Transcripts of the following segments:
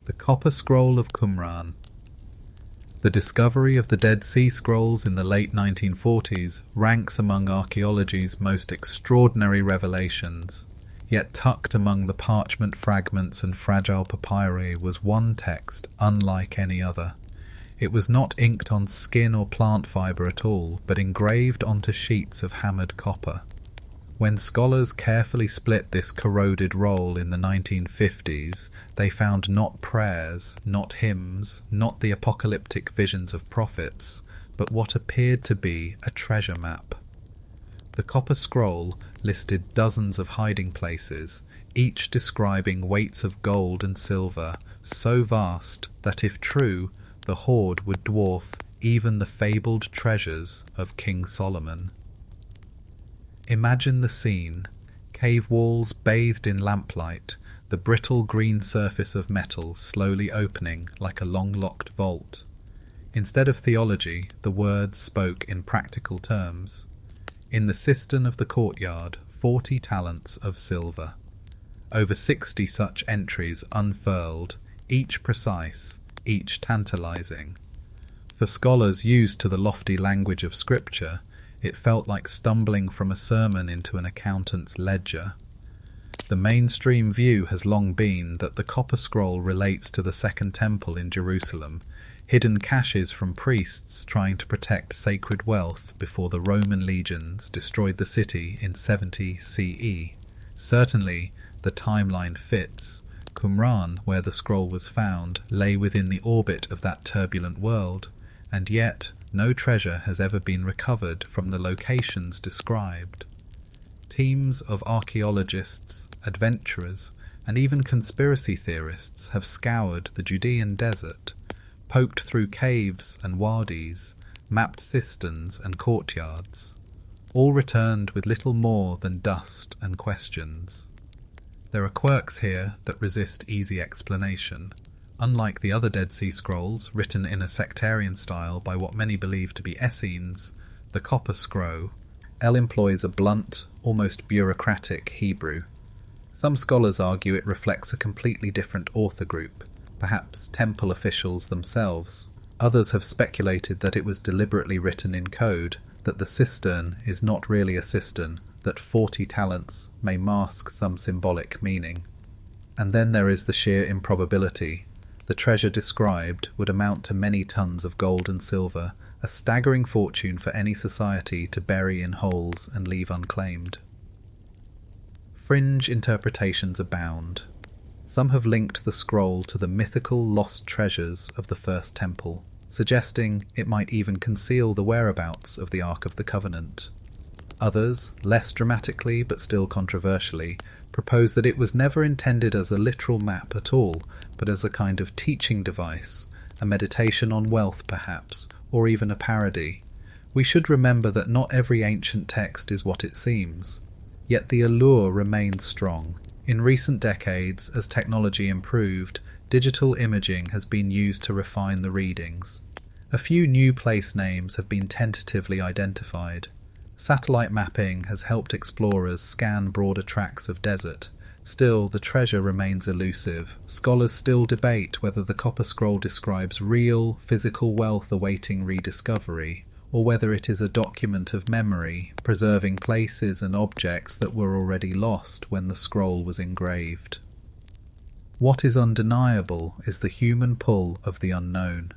The Copper Scroll of Qumran. The discovery of the Dead Sea Scrolls in the late 1940s ranks among archaeology's most extraordinary revelations, yet tucked among the parchment fragments and fragile papyri was one text unlike any other. It was not inked on skin or plant fibre at all, but engraved onto sheets of hammered copper. When scholars carefully split this corroded roll in the 1950s, they found not prayers, not hymns, not the apocalyptic visions of prophets, but what appeared to be a treasure map. The copper scroll listed dozens of hiding places, each describing weights of gold and silver, so vast that if true, the hoard would dwarf even the fabled treasures of King Solomon. Imagine the scene: cave walls bathed in lamplight, the brittle green surface of metal slowly opening like a long-locked vault. Instead of theology, the words spoke in practical terms. In the cistern of the courtyard, 40 talents of silver. Over 60 such entries unfurled, each precise, each tantalizing. For scholars used to the lofty language of Scripture, it felt like stumbling from a sermon into an accountant's ledger. The mainstream view has long been that the Copper Scroll relates to the Second Temple in Jerusalem, hidden caches from priests trying to protect sacred wealth before the Roman legions destroyed the city in 70 CE. Certainly, the timeline fits. Qumran, where the scroll was found, lay within the orbit of that turbulent world, and yet no treasure has ever been recovered from the locations described. Teams of archaeologists, adventurers, and even conspiracy theorists have scoured the Judean desert, poked through caves and wadis, mapped cisterns and courtyards, all returned with little more than dust and questions. There are quirks here that resist easy explanation. Unlike the other Dead Sea Scrolls, written in a sectarian style by what many believe to be Essenes, the Copper Scroll employs a blunt, almost bureaucratic Hebrew. Some scholars argue it reflects a completely different author group, perhaps temple officials themselves. Others have speculated that it was deliberately written in code, that the cistern is not really a cistern, that 40 talents may mask some symbolic meaning. And then there is the sheer improbability. The treasure described would amount to many tons of gold and silver, a staggering fortune for any society to bury in holes and leave unclaimed. Fringe interpretations abound. Some have linked the scroll to the mythical lost treasures of the First Temple, suggesting it might even conceal the whereabouts of the Ark of the Covenant. Others, less dramatically but still controversially, propose that it was never intended as a literal map at all, but as a kind of teaching device, a meditation on wealth perhaps, or even a parody. We should remember that not every ancient text is what it seems. Yet the allure remains strong. In recent decades, as technology improved, digital imaging has been used to refine the readings. A few new place names have been tentatively identified. Satellite mapping has helped explorers scan broader tracts of desert. Still, the treasure remains elusive. Scholars still debate whether the Copper Scroll describes real, physical wealth awaiting rediscovery, or whether it is a document of memory, preserving places and objects that were already lost when the scroll was engraved. What is undeniable is the human pull of the unknown.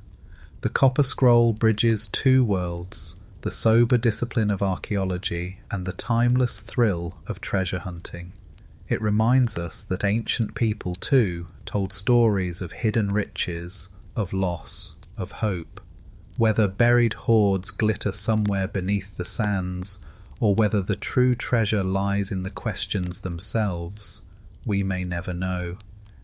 The Copper Scroll bridges two worlds, the sober discipline of archaeology and the timeless thrill of treasure hunting. It reminds us that ancient people too told stories of hidden riches, of loss, of hope. Whether buried hoards glitter somewhere beneath the sands, or whether the true treasure lies in the questions themselves, we may never know.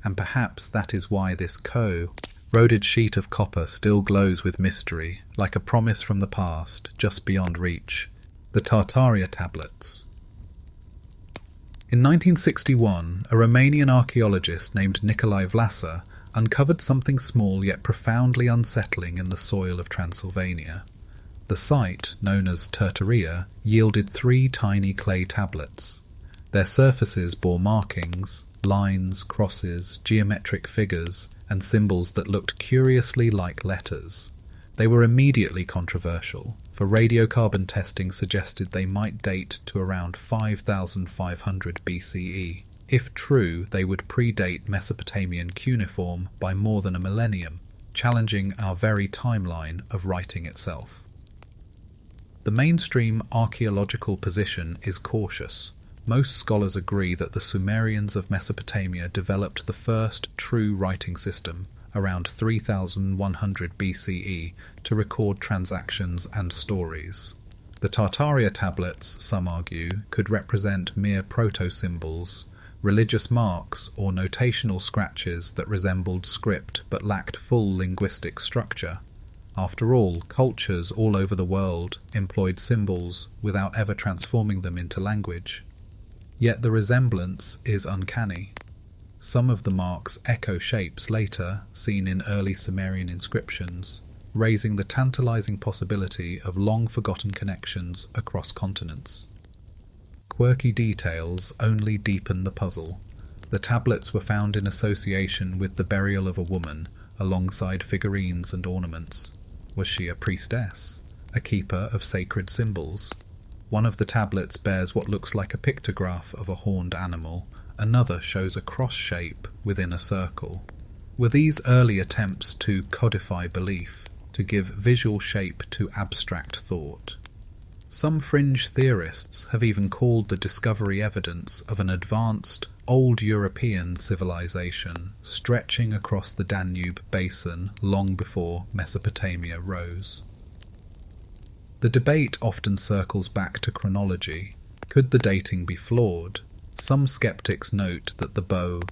And perhaps that is why this corroded sheet of copper still glows with mystery, like a promise from the past, just beyond reach. The Tartaria tablets. In 1961, a Romanian archaeologist named Nicolae Vlasa uncovered something small yet profoundly unsettling in the soil of Transylvania. The site, known as Tartaria, yielded 3 tiny clay tablets. Their surfaces bore markings, lines, crosses, geometric figures, and symbols that looked curiously like letters. They were immediately controversial, for radiocarbon testing suggested they might date to around 5500 BCE. If true, they would predate Mesopotamian cuneiform by more than a millennium, challenging our very timeline of writing itself. The mainstream archaeological position is cautious. Most scholars agree that the Sumerians of Mesopotamia developed the first true writing system around 3100 BCE to record transactions and stories. The Tartaria tablets, some argue, could represent mere proto-symbols, religious marks or notational scratches that resembled script but lacked full linguistic structure. After all, cultures all over the world employed symbols without ever transforming them into language. Yet the resemblance is uncanny. Some of the marks echo shapes later seen in early Sumerian inscriptions, raising the tantalizing possibility of long-forgotten connections across continents. Quirky details only deepen the puzzle. The tablets were found in association with the burial of a woman, alongside figurines and ornaments. Was she a priestess, a keeper of sacred symbols? One of the tablets bears what looks like a pictograph of a horned animal, another shows a cross shape within a circle. Were these early attempts to codify belief, to give visual shape to abstract thought? Some fringe theorists have even called the discovery evidence of an advanced, old European civilization stretching across the Danube basin long before Mesopotamia rose. The debate often circles back to chronology. Could the dating be flawed? Some skeptics note that the bow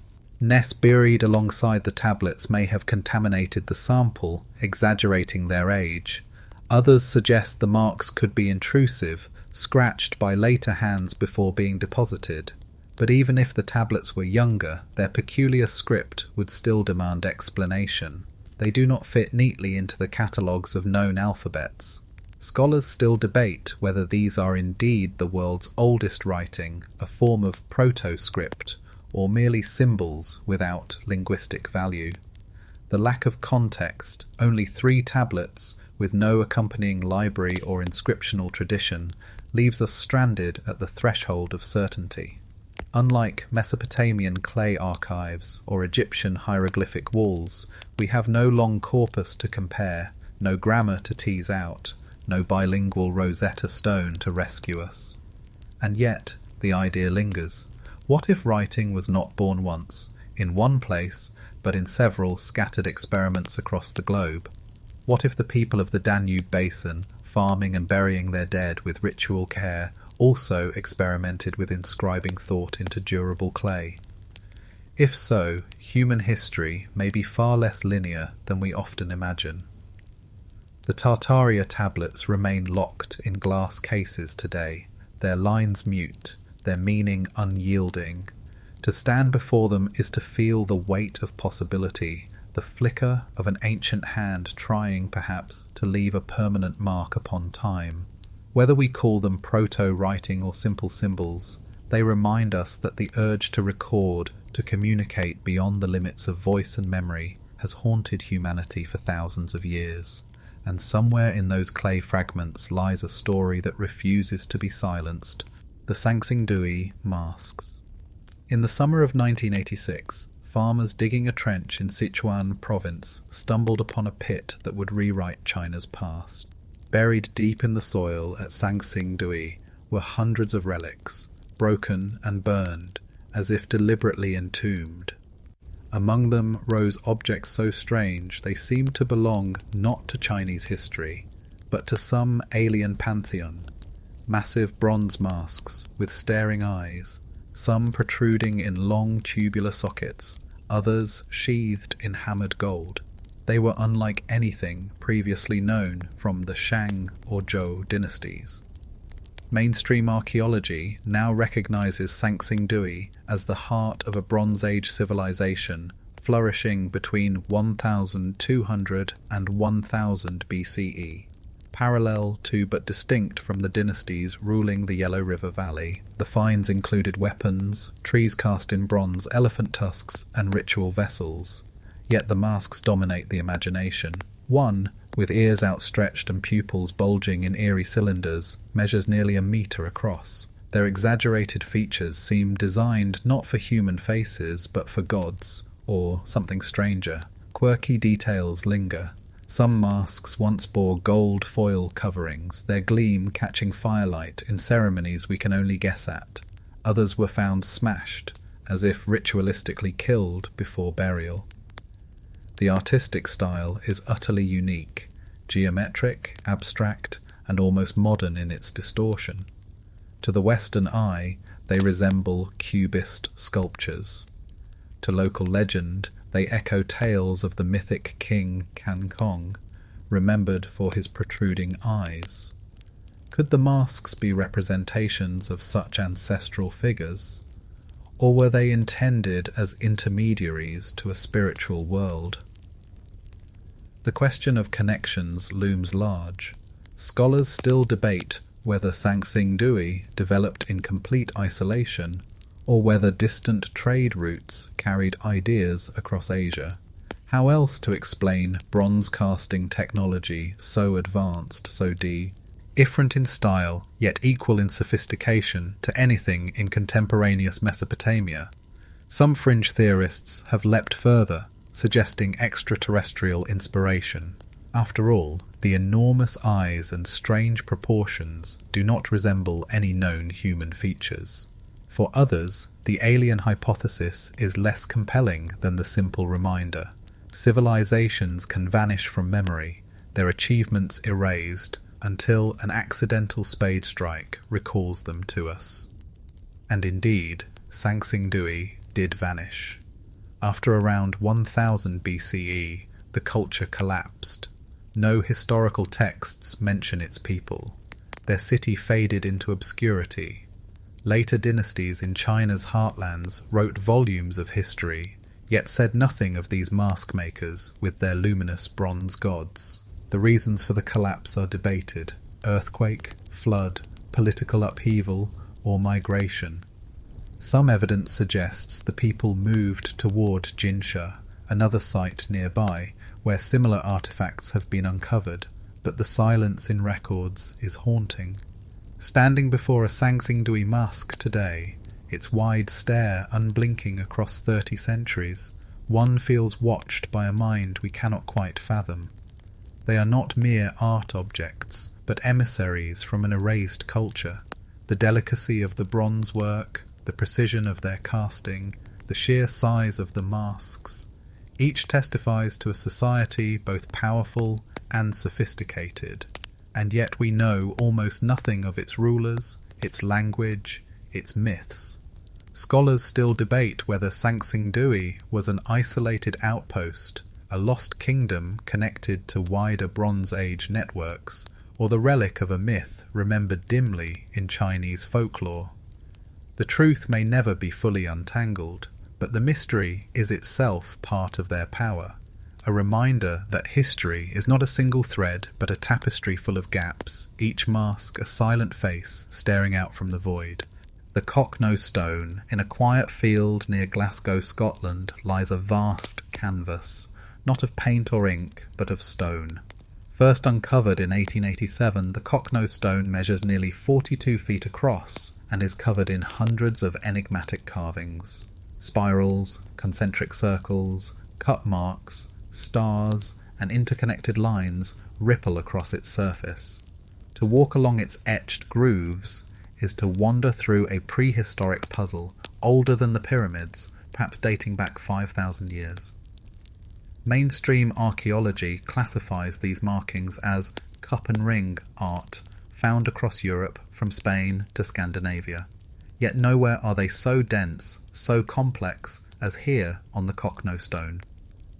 nests buried alongside the tablets may have contaminated the sample, exaggerating their age. Others suggest the marks could be intrusive, scratched by later hands before being deposited. But even if the tablets were younger, their peculiar script would still demand explanation. They do not fit neatly into the catalogues of known alphabets. Scholars still debate whether these are indeed the world's oldest writing, a form of proto-script, or merely symbols without linguistic value. The lack of context, only 3 tablets, with no accompanying library or inscriptional tradition, leaves us stranded at the threshold of certainty. Unlike Mesopotamian clay archives or Egyptian hieroglyphic walls, we have no long corpus to compare, no grammar to tease out, no bilingual Rosetta Stone to rescue us. And yet, the idea lingers. What if writing was not born once, in one place, but in several scattered experiments across the globe? What if the people of the Danube basin, farming and burying their dead with ritual care, also experimented with inscribing thought into durable clay? If so, human history may be far less linear than we often imagine. The Tartaria tablets remain locked in glass cases today, their lines mute, their meaning unyielding. To stand before them is to feel the weight of possibility, the flicker of an ancient hand trying, perhaps, to leave a permanent mark upon time. Whether we call them proto-writing or simple symbols, they remind us that the urge to record, to communicate beyond the limits of voice and memory, has haunted humanity for thousands of years. And somewhere in those clay fragments lies a story that refuses to be silenced. The Sangsingdui masks. In the summer of 1986, farmers digging a trench in Sichuan province stumbled upon a pit that would rewrite China's past. Buried deep in the soil at Sangsingdui were hundreds of relics, broken and burned, as if deliberately entombed. Among them rose objects so strange they seemed to belong not to Chinese history, but to some alien pantheon. Massive bronze masks with staring eyes, some protruding in long tubular sockets, others sheathed in hammered gold. They were unlike anything previously known from the Shang or Zhou dynasties. Mainstream archaeology now recognizes Sangsingdui as the heart of a Bronze Age civilization flourishing between 1200 and 1000 BCE. Parallel to but distinct from the dynasties ruling the Yellow River Valley, the finds included weapons, trees cast in bronze, elephant tusks, and ritual vessels. Yet the masks dominate the imagination. One, with ears outstretched and pupils bulging in eerie cylinders, measures nearly a metre across. Their exaggerated features seem designed not for human faces, but for gods, or something stranger. Quirky details linger. Some masks once bore gold foil coverings, their gleam catching firelight in ceremonies we can only guess at. Others were found smashed, as if ritualistically killed before burial. The artistic style is utterly unique, geometric, abstract, and almost modern in its distortion. To the Western eye, they resemble cubist sculptures. To local legend, they echo tales of the mythic king Kan Kong, remembered for his protruding eyes. Could the masks be representations of such ancestral figures? Or were they intended as intermediaries to a spiritual world? The question of connections looms large. Scholars still debate whether Sangsing Dui developed in complete isolation, or whether distant trade routes carried ideas across Asia. How else to explain bronze casting technology so advanced, so different in style, yet equal in sophistication to anything in contemporaneous Mesopotamia? Some fringe theorists have leapt further, suggesting extraterrestrial inspiration. After all, the enormous eyes and strange proportions do not resemble any known human features. For others, the alien hypothesis is less compelling than the simple reminder. Civilizations can vanish from memory, their achievements erased, until an accidental spade strike recalls them to us. And indeed, Sangsing Dui did vanish. After around 1000 BCE, the culture collapsed. No historical texts mention its people. Their city faded into obscurity. Later dynasties in China's heartlands wrote volumes of history, yet said nothing of these mask makers with their luminous bronze gods. The reasons for the collapse are debated: earthquake, flood, political upheaval, or migration. Some evidence suggests the people moved toward Jinsha, another site nearby, where similar artifacts have been uncovered, but the silence in records is haunting. Standing before a Sangsing Dui mask today, its wide stare unblinking across 30 centuries, one feels watched by a mind we cannot quite fathom. They are not mere art objects, but emissaries from an erased culture. The delicacy of the bronze work, the precision of their casting, the sheer size of the masks, each testifies to a society both powerful and sophisticated, and yet we know almost nothing of its rulers, its language, its myths. Scholars still debate whether Sangsing Dui was an isolated outpost, a lost kingdom connected to wider Bronze Age networks, or the relic of a myth remembered dimly in Chinese folklore. The truth may never be fully untangled, but the mystery is itself part of their power, a reminder that history is not a single thread but a tapestry full of gaps, each mask a silent face staring out from the void. The Cockno Stone, in a quiet field near Glasgow, Scotland, lies a vast canvas, not of paint or ink, but of stone. First uncovered in 1887, the Cockno Stone measures nearly 42 feet across and is covered in hundreds of enigmatic carvings. Spirals, concentric circles, cup marks, stars, and interconnected lines ripple across its surface. To walk along its etched grooves is to wander through a prehistoric puzzle, older than the pyramids, perhaps dating back 5,000 years. Mainstream archaeology classifies these markings as cup and ring art, found across Europe from Spain to Scandinavia. Yet nowhere are they so dense, so complex, as here on the Cockno Stone.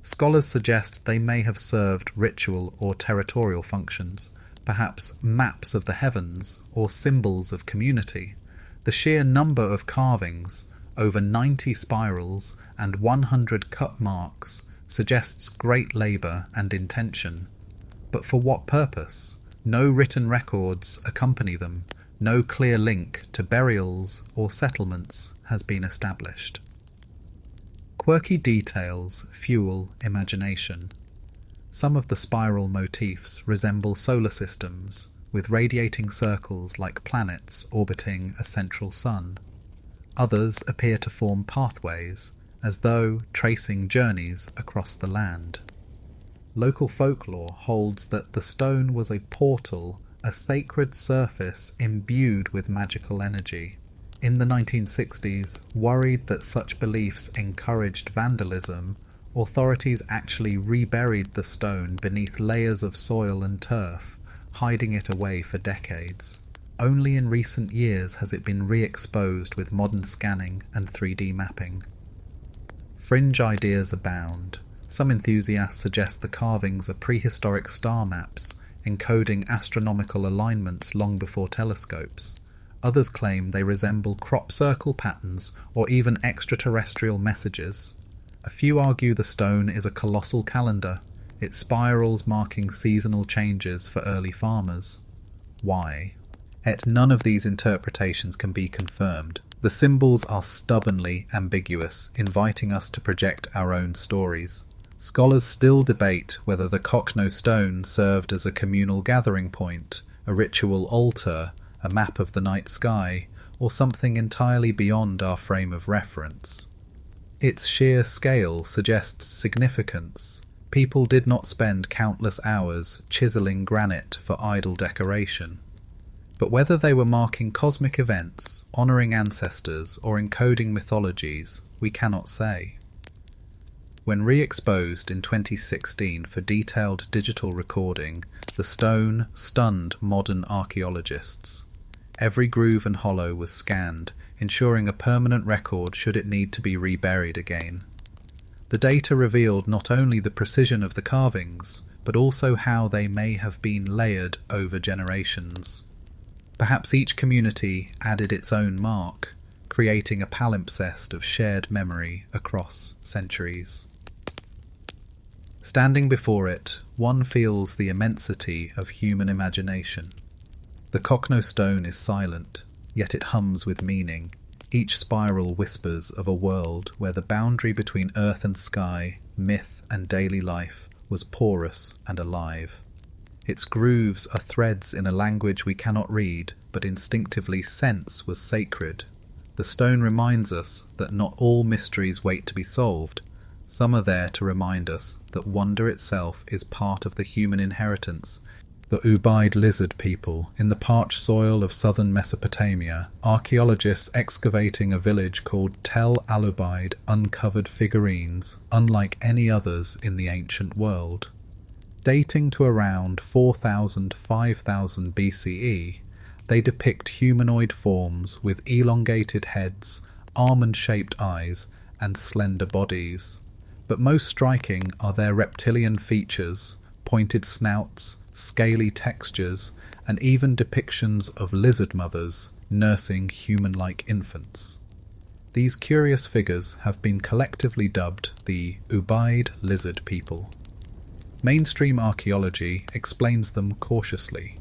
Scholars suggest they may have served ritual or territorial functions, perhaps maps of the heavens or symbols of community. The sheer number of carvings, over 90 spirals and 100 cup marks, suggests great labour and intention. But for what purpose? No written records accompany them. No clear link to burials or settlements has been established. Quirky details fuel imagination. Some of the spiral motifs resemble solar systems, with radiating circles like planets orbiting a central sun. Others appear to form pathways, as though tracing journeys across the land. Local folklore holds that the stone was a portal, a sacred surface imbued with magical energy. In the 1960s, worried that such beliefs encouraged vandalism, authorities actually reburied the stone beneath layers of soil and turf, hiding it away for decades. Only in recent years has it been re-exposed with modern scanning and 3D mapping. Fringe ideas abound. Some enthusiasts suggest the carvings are prehistoric star maps, encoding astronomical alignments long before telescopes. Others claim they resemble crop circle patterns or even extraterrestrial messages. A few argue the stone is a colossal calendar, its spirals marking seasonal changes for early farmers. Why? Yet none of these interpretations can be confirmed. The symbols are stubbornly ambiguous, inviting us to project our own stories. Scholars still debate whether the Cockno stone served as a communal gathering point, a ritual altar, a map of the night sky, or something entirely beyond our frame of reference. Its sheer scale suggests significance. People did not spend countless hours chiseling granite for idle decoration. But whether they were marking cosmic events, honouring ancestors, or encoding mythologies, we cannot say. When re-exposed in 2016 for detailed digital recording, the stone stunned modern archaeologists. Every groove and hollow was scanned, ensuring a permanent record should it need to be reburied again. The data revealed not only the precision of the carvings, but also how they may have been layered over generations. Perhaps each community added its own mark, creating a palimpsest of shared memory across centuries. Standing before it, one feels the immensity of human imagination. The Cockno stone is silent, yet it hums with meaning. Each spiral whispers of a world where the boundary between earth and sky, myth and daily life, was porous and alive. Its grooves are threads in a language we cannot read, but instinctively sense was sacred. The stone reminds us that not all mysteries wait to be solved. Some are there to remind us that wonder itself is part of the human inheritance. The Ubaid Lizard People, in the parched soil of southern Mesopotamia, archaeologists excavating a village called Tel Al-Ubaid uncovered figurines, unlike any others in the ancient world. Dating to around 4000–5000 BCE, they depict humanoid forms with elongated heads, almond-shaped eyes, and slender bodies. But most striking are their reptilian features, pointed snouts, scaly textures, and even depictions of lizard mothers nursing human-like infants. These curious figures have been collectively dubbed the Ubaid Lizard People. Mainstream archaeology explains them cautiously.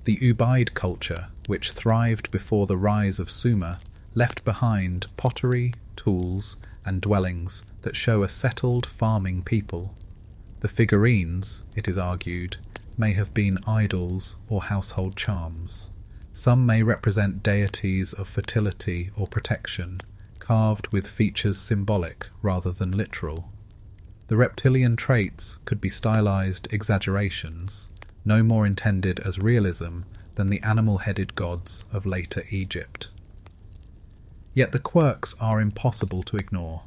The Ubaid culture, which thrived before the rise of Sumer, left behind pottery, tools, and dwellings that show a settled farming people. The figurines, it is argued, may have been idols or household charms. Some may represent deities of fertility or protection, carved with features symbolic rather than literal. The reptilian traits could be stylized exaggerations, no more intended as realism than the animal-headed gods of later Egypt. Yet the quirks are impossible to ignore.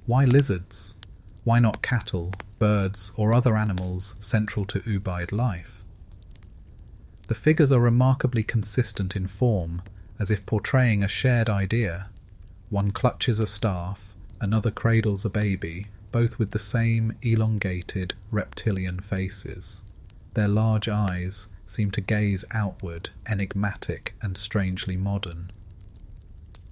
Why lizards? Why not cattle, birds, or other animals central to Ubaid life? The figures are remarkably consistent in form, as if portraying a shared idea. One clutches a staff, another cradles a baby, both with the same elongated reptilian faces. Their large eyes seem to gaze outward, enigmatic and strangely modern.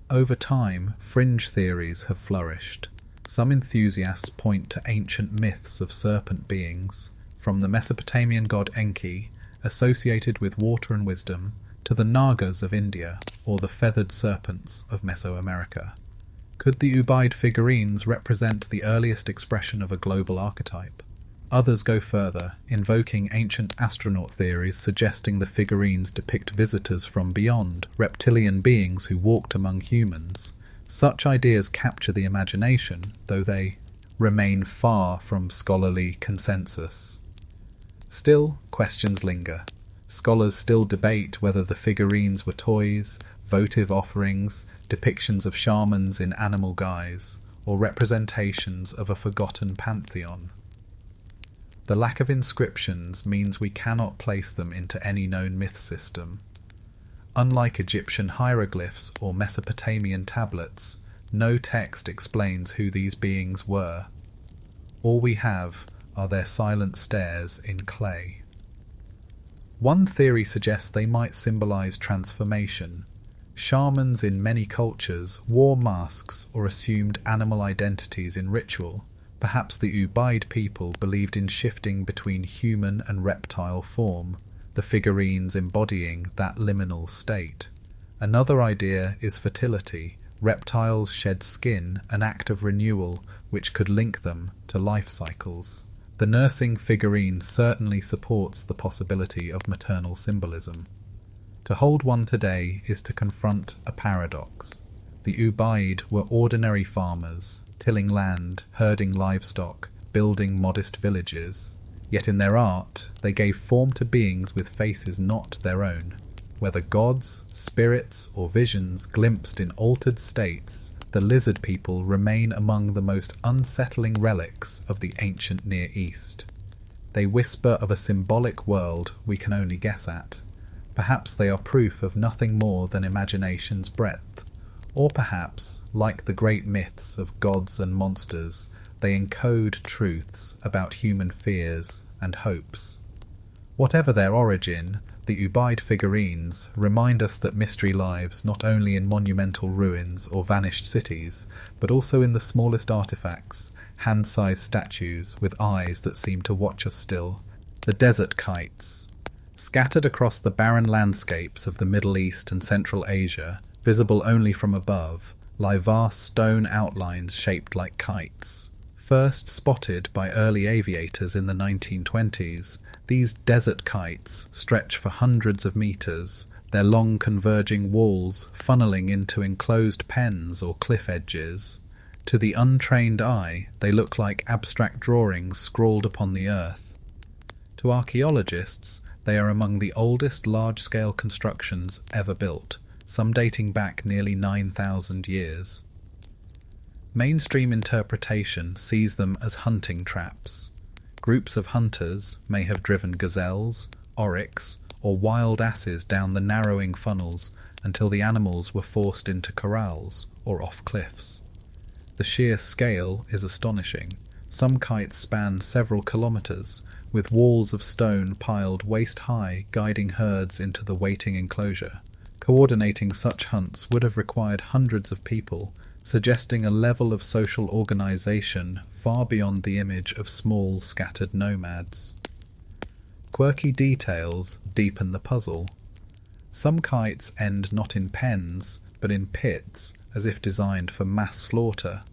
Over time, fringe theories have flourished. Some enthusiasts point to ancient myths of serpent beings, from the Mesopotamian god Enki, associated with water and wisdom, to the Nagas of India or the feathered serpents of Mesoamerica. Could the Ubaid figurines represent the earliest expression of a global archetype? Others go further, invoking ancient astronaut theories suggesting the figurines depict visitors from beyond, reptilian beings who walked among humans. Such ideas capture the imagination, though they remain far from scholarly consensus. Still, questions linger. Scholars still debate whether the figurines were toys, votive offerings, depictions of shamans in animal guise, or representations of a forgotten pantheon. The lack of inscriptions means we cannot place them into any known myth system. Unlike Egyptian hieroglyphs or Mesopotamian tablets, no text explains who these beings were. All we have are their silent stares in clay. One theory suggests they might symbolize transformation. Shamans in many cultures wore masks or assumed animal identities in ritual. Perhaps the Ubaid people believed in shifting between human and reptile form, the figurines embodying that liminal state. Another idea is fertility. Reptiles shed skin, an act of renewal which could link them to life cycles. The nursing figurine certainly supports the possibility of maternal symbolism. To hold one today is to confront a paradox. The Ubaid were ordinary farmers, tilling land, herding livestock, building modest villages. Yet in their art, they gave form to beings with faces not their own. Whether gods, spirits, or visions glimpsed in altered states, the lizard people remain among the most unsettling relics of the ancient Near East. They whisper of a symbolic world we can only guess at. Perhaps they are proof of nothing more than imagination's breadth. Or perhaps, like the great myths of gods and monsters, they encode truths about human fears and hopes. Whatever their origin, the Ubaid figurines remind us that mystery lives not only in monumental ruins or vanished cities, but also in the smallest artifacts, hand-sized statues with eyes that seem to watch us still. The desert kites. Scattered across the barren landscapes of the Middle East and Central Asia, visible only from above, lie vast stone outlines shaped like kites. First spotted by early aviators in the 1920s, these desert kites stretch for hundreds of meters, their long converging walls funneling into enclosed pens or cliff edges. To the untrained eye, they look like abstract drawings scrawled upon the earth. To archaeologists, they are among the oldest large-scale constructions ever built, some dating back nearly 9,000 years. Mainstream interpretation sees them as hunting traps. Groups of hunters may have driven gazelles, oryx, or wild asses down the narrowing funnels until the animals were forced into corrals or off cliffs. The sheer scale is astonishing. Some kites span several kilometers, with walls of stone piled waist-high guiding herds into the waiting enclosure. Coordinating such hunts would have required hundreds of people, suggesting a level of social organization far beyond the image of small, scattered nomads. Quirky details deepen the puzzle. Some kites end not in pens, but in pits, as if designed for mass slaughter.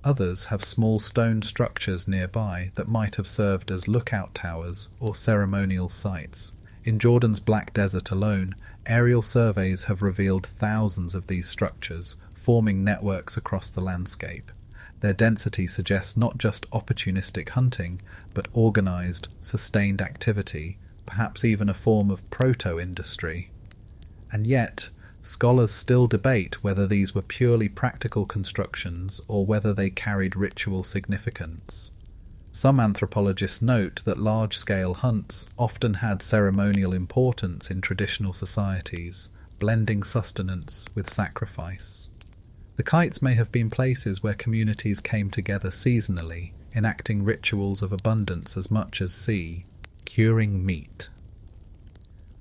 Others have small stone structures nearby that might have served as lookout towers or ceremonial sites. In Jordan's Black Desert alone, aerial surveys have revealed thousands of these structures, forming networks across the landscape. Their density suggests not just opportunistic hunting, but organized, sustained activity, perhaps even a form of proto-industry. And yet, scholars still debate whether these were purely practical constructions or whether they carried ritual significance. Some anthropologists note that large-scale hunts often had ceremonial importance in traditional societies, blending sustenance with sacrifice. The kites may have been places where communities came together seasonally, enacting rituals of abundance as much as sea, curing meat.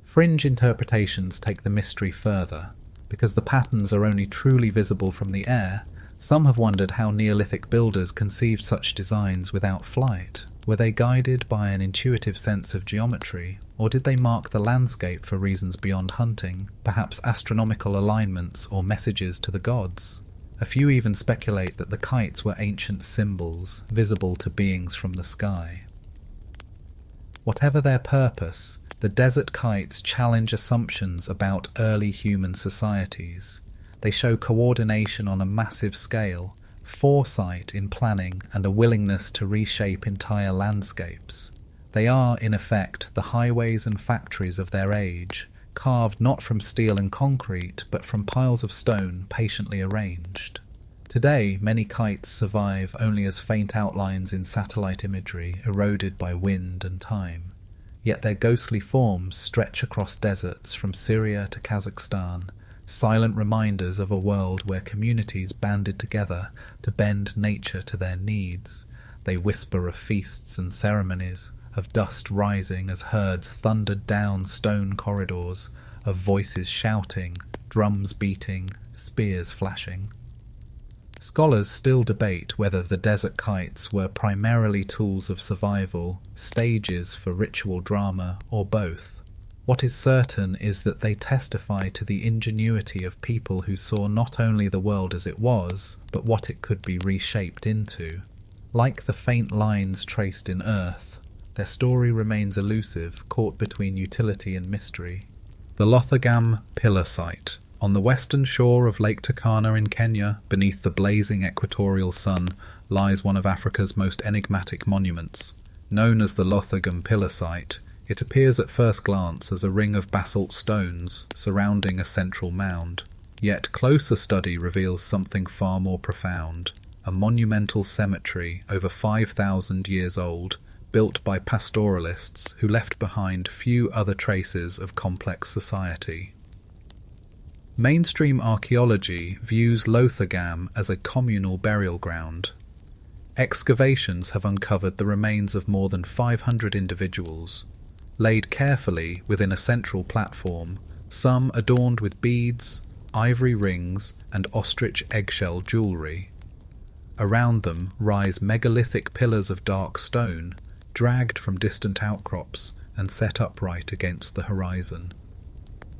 Fringe interpretations take the mystery further. Because the patterns are only truly visible from the air, some have wondered how Neolithic builders conceived such designs without flight. Were they guided by an intuitive sense of geometry, or did they mark the landscape for reasons beyond hunting, perhaps astronomical alignments or messages to the gods? A few even speculate that the kites were ancient symbols visible to beings from the sky. Whatever their purpose, the desert kites challenge assumptions about early human societies. They show coordination on a massive scale, foresight in planning, and a willingness to reshape entire landscapes. They are, in effect, the highways and factories of their age, carved not from steel and concrete, but from piles of stone patiently arranged. Today, many kites survive only as faint outlines in satellite imagery, eroded by wind and time. Yet their ghostly forms stretch across deserts from Syria to Kazakhstan, silent reminders of a world where communities banded together to bend nature to their needs. They whisper of feasts and ceremonies, of dust rising as herds thundered down stone corridors, of voices shouting, drums beating, spears flashing. Scholars still debate whether the desert kites were primarily tools of survival, stages for ritual drama, or both. What is certain is that they testify to the ingenuity of people who saw not only the world as it was, but what it could be reshaped into. Like the faint lines traced in earth, their story remains elusive, caught between utility and mystery. The Lothagam Pillar Site. On the western shore of Lake Turkana in Kenya, beneath the blazing equatorial sun, lies one of Africa's most enigmatic monuments. Known as the Lothagam Pillar Site, it appears at first glance as a ring of basalt stones surrounding a central mound. Yet closer study reveals something far more profound, a monumental cemetery over 5,000 years old, built by pastoralists who left behind few other traces of complex society. Mainstream archaeology views Lothagam as a communal burial ground. Excavations have uncovered the remains of more than 500 individuals, laid carefully within a central platform, some adorned with beads, ivory rings, and ostrich eggshell jewellery. Around them rise megalithic pillars of dark stone, dragged from distant outcrops and set upright against the horizon.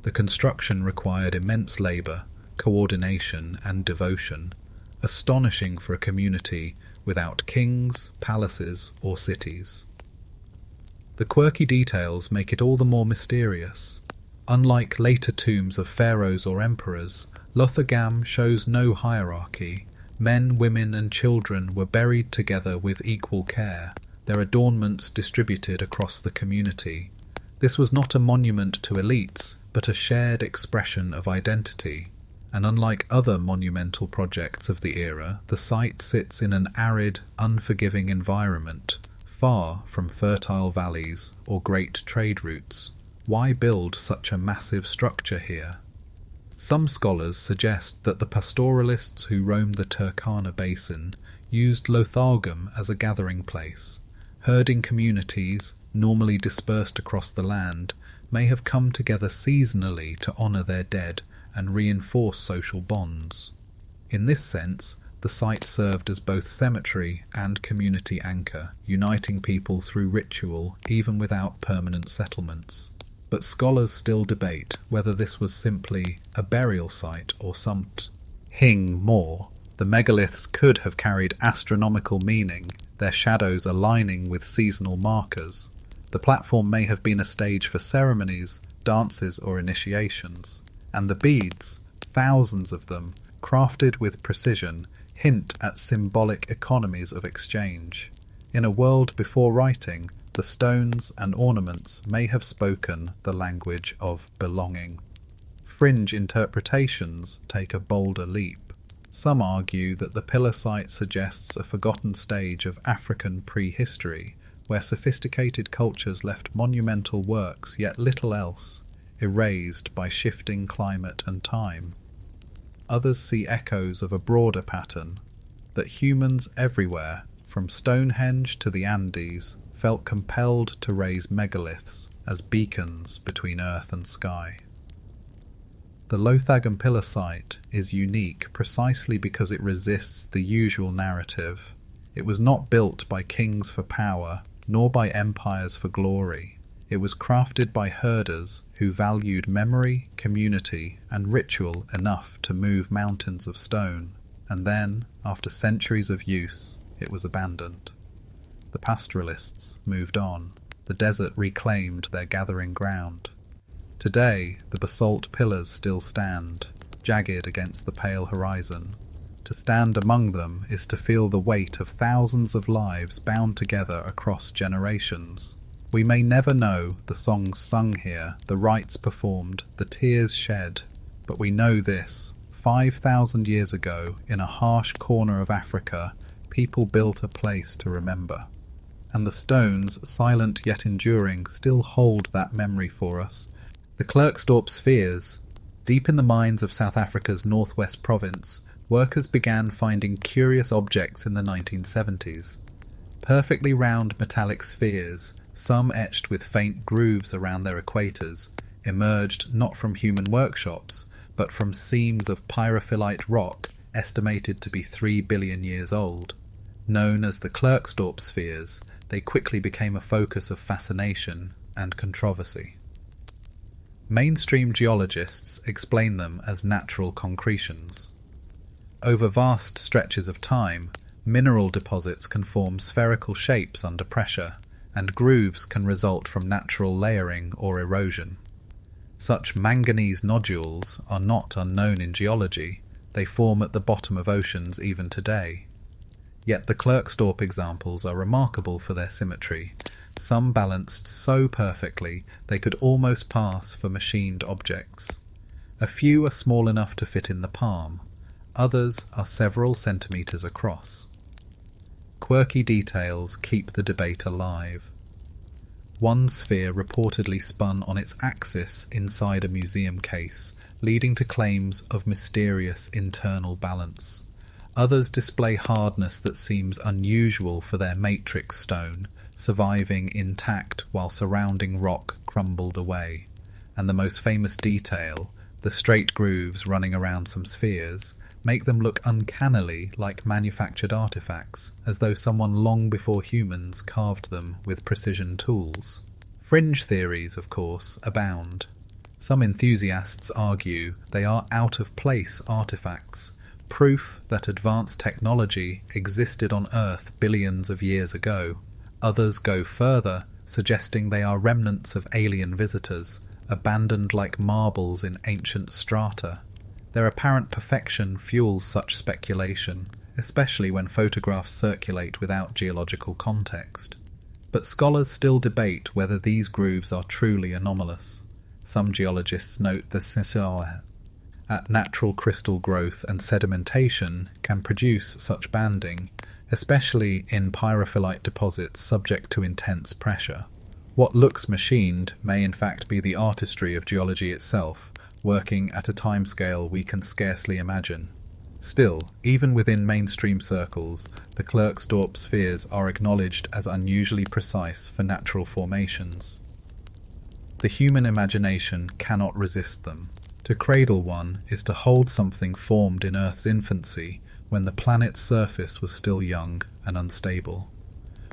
The construction required immense labour, coordination and devotion, astonishing for a community without kings, palaces or cities. The quirky details make it all the more mysterious. Unlike later tombs of pharaohs or emperors, Lothagam shows no hierarchy. Men, women and children were buried together with equal care, their adornments distributed across the community. This was not a monument to elites, but a shared expression of identity. And unlike other monumental projects of the era, the site sits in an arid, unforgiving environment, far from fertile valleys or great trade routes. Why build such a massive structure here? Some scholars suggest that the pastoralists who roamed the Turkana basin used Lothagam as a gathering place. Herding communities, normally dispersed across the land, may have come together seasonally to honour their dead and reinforce social bonds. In this sense, the site served as both cemetery and community anchor, uniting people through ritual even without permanent settlements. But scholars still debate whether this was simply a burial site or something more. The megaliths could have carried astronomical meaning, their shadows aligning with seasonal markers. The platform may have been a stage for ceremonies, dances or initiations, and the beads, thousands of them, crafted with precision, hint at symbolic economies of exchange. In a world before writing, the stones and ornaments may have spoken the language of belonging. Fringe interpretations take a bolder leap. Some argue that the pillar site suggests a forgotten stage of African prehistory, where sophisticated cultures left monumental works yet little else, erased by shifting climate and time. Others see echoes of a broader pattern, that humans everywhere, from Stonehenge to the Andes, felt compelled to raise megaliths as beacons between earth and sky. The Lothagam Pillar Site is unique precisely because it resists the usual narrative. It was not built by kings for power, nor by empires for glory. It was crafted by herders who valued memory, community, and ritual enough to move mountains of stone. and then, after centuries of use, it was abandoned. The pastoralists moved on. The desert reclaimed their gathering ground. Today, the basalt pillars still stand, jagged against the pale horizon. To stand among them is to feel the weight of thousands of lives bound together across generations. We may never know the songs sung here, the rites performed, the tears shed, but we know this. 5,000 years ago, in a harsh corner of Africa, people built a place to remember. And the stones, silent yet enduring, still hold that memory for us. The Klerksdorp spheres. Deep in the mines of South Africa's northwest province, workers began finding curious objects in the 1970s. Perfectly round metallic spheres, some etched with faint grooves around their equators, emerged not from human workshops, but from seams of pyrophyllite rock estimated to be 3 billion years old. Known as the Klerksdorp spheres, they quickly became a focus of fascination and controversy. Mainstream geologists explain them as natural concretions. Over vast stretches of time, mineral deposits can form spherical shapes under pressure, and grooves can result from natural layering or erosion. Such manganese nodules are not unknown in geology. They form at the bottom of oceans even today. Yet the Klerksdorp examples are remarkable for their symmetry, some balanced so perfectly they could almost pass for machined objects. A few are small enough to fit in the palm, others are several centimetres across. Quirky details keep the debate alive. One sphere reportedly spun on its axis inside a museum case, leading to claims of mysterious internal balance. Others display hardness that seems unusual for their matrix stone, surviving intact while surrounding rock crumbled away. And the most famous detail, the straight grooves running around some spheres, make them look uncannily like manufactured artifacts, as though someone long before humans carved them with precision tools. Fringe theories, of course, abound. Some enthusiasts argue they are out-of-place artifacts, proof that advanced technology existed on Earth billions of years ago. Others go further, suggesting they are remnants of alien visitors, abandoned like marbles in ancient strata. Their apparent perfection fuels such speculation, especially when photographs circulate without geological context. But scholars still debate whether these grooves are truly anomalous. Some geologists note the scissor at natural crystal growth and sedimentation can produce such banding, especially in pyrophyllite deposits subject to intense pressure. What looks machined may in fact be the artistry of geology itself, working at a timescale we can scarcely imagine. Still, even within mainstream circles, the Klerksdorp spheres are acknowledged as unusually precise for natural formations. The human imagination cannot resist them. To cradle one is to hold something formed in Earth's infancy when the planet's surface was still young and unstable.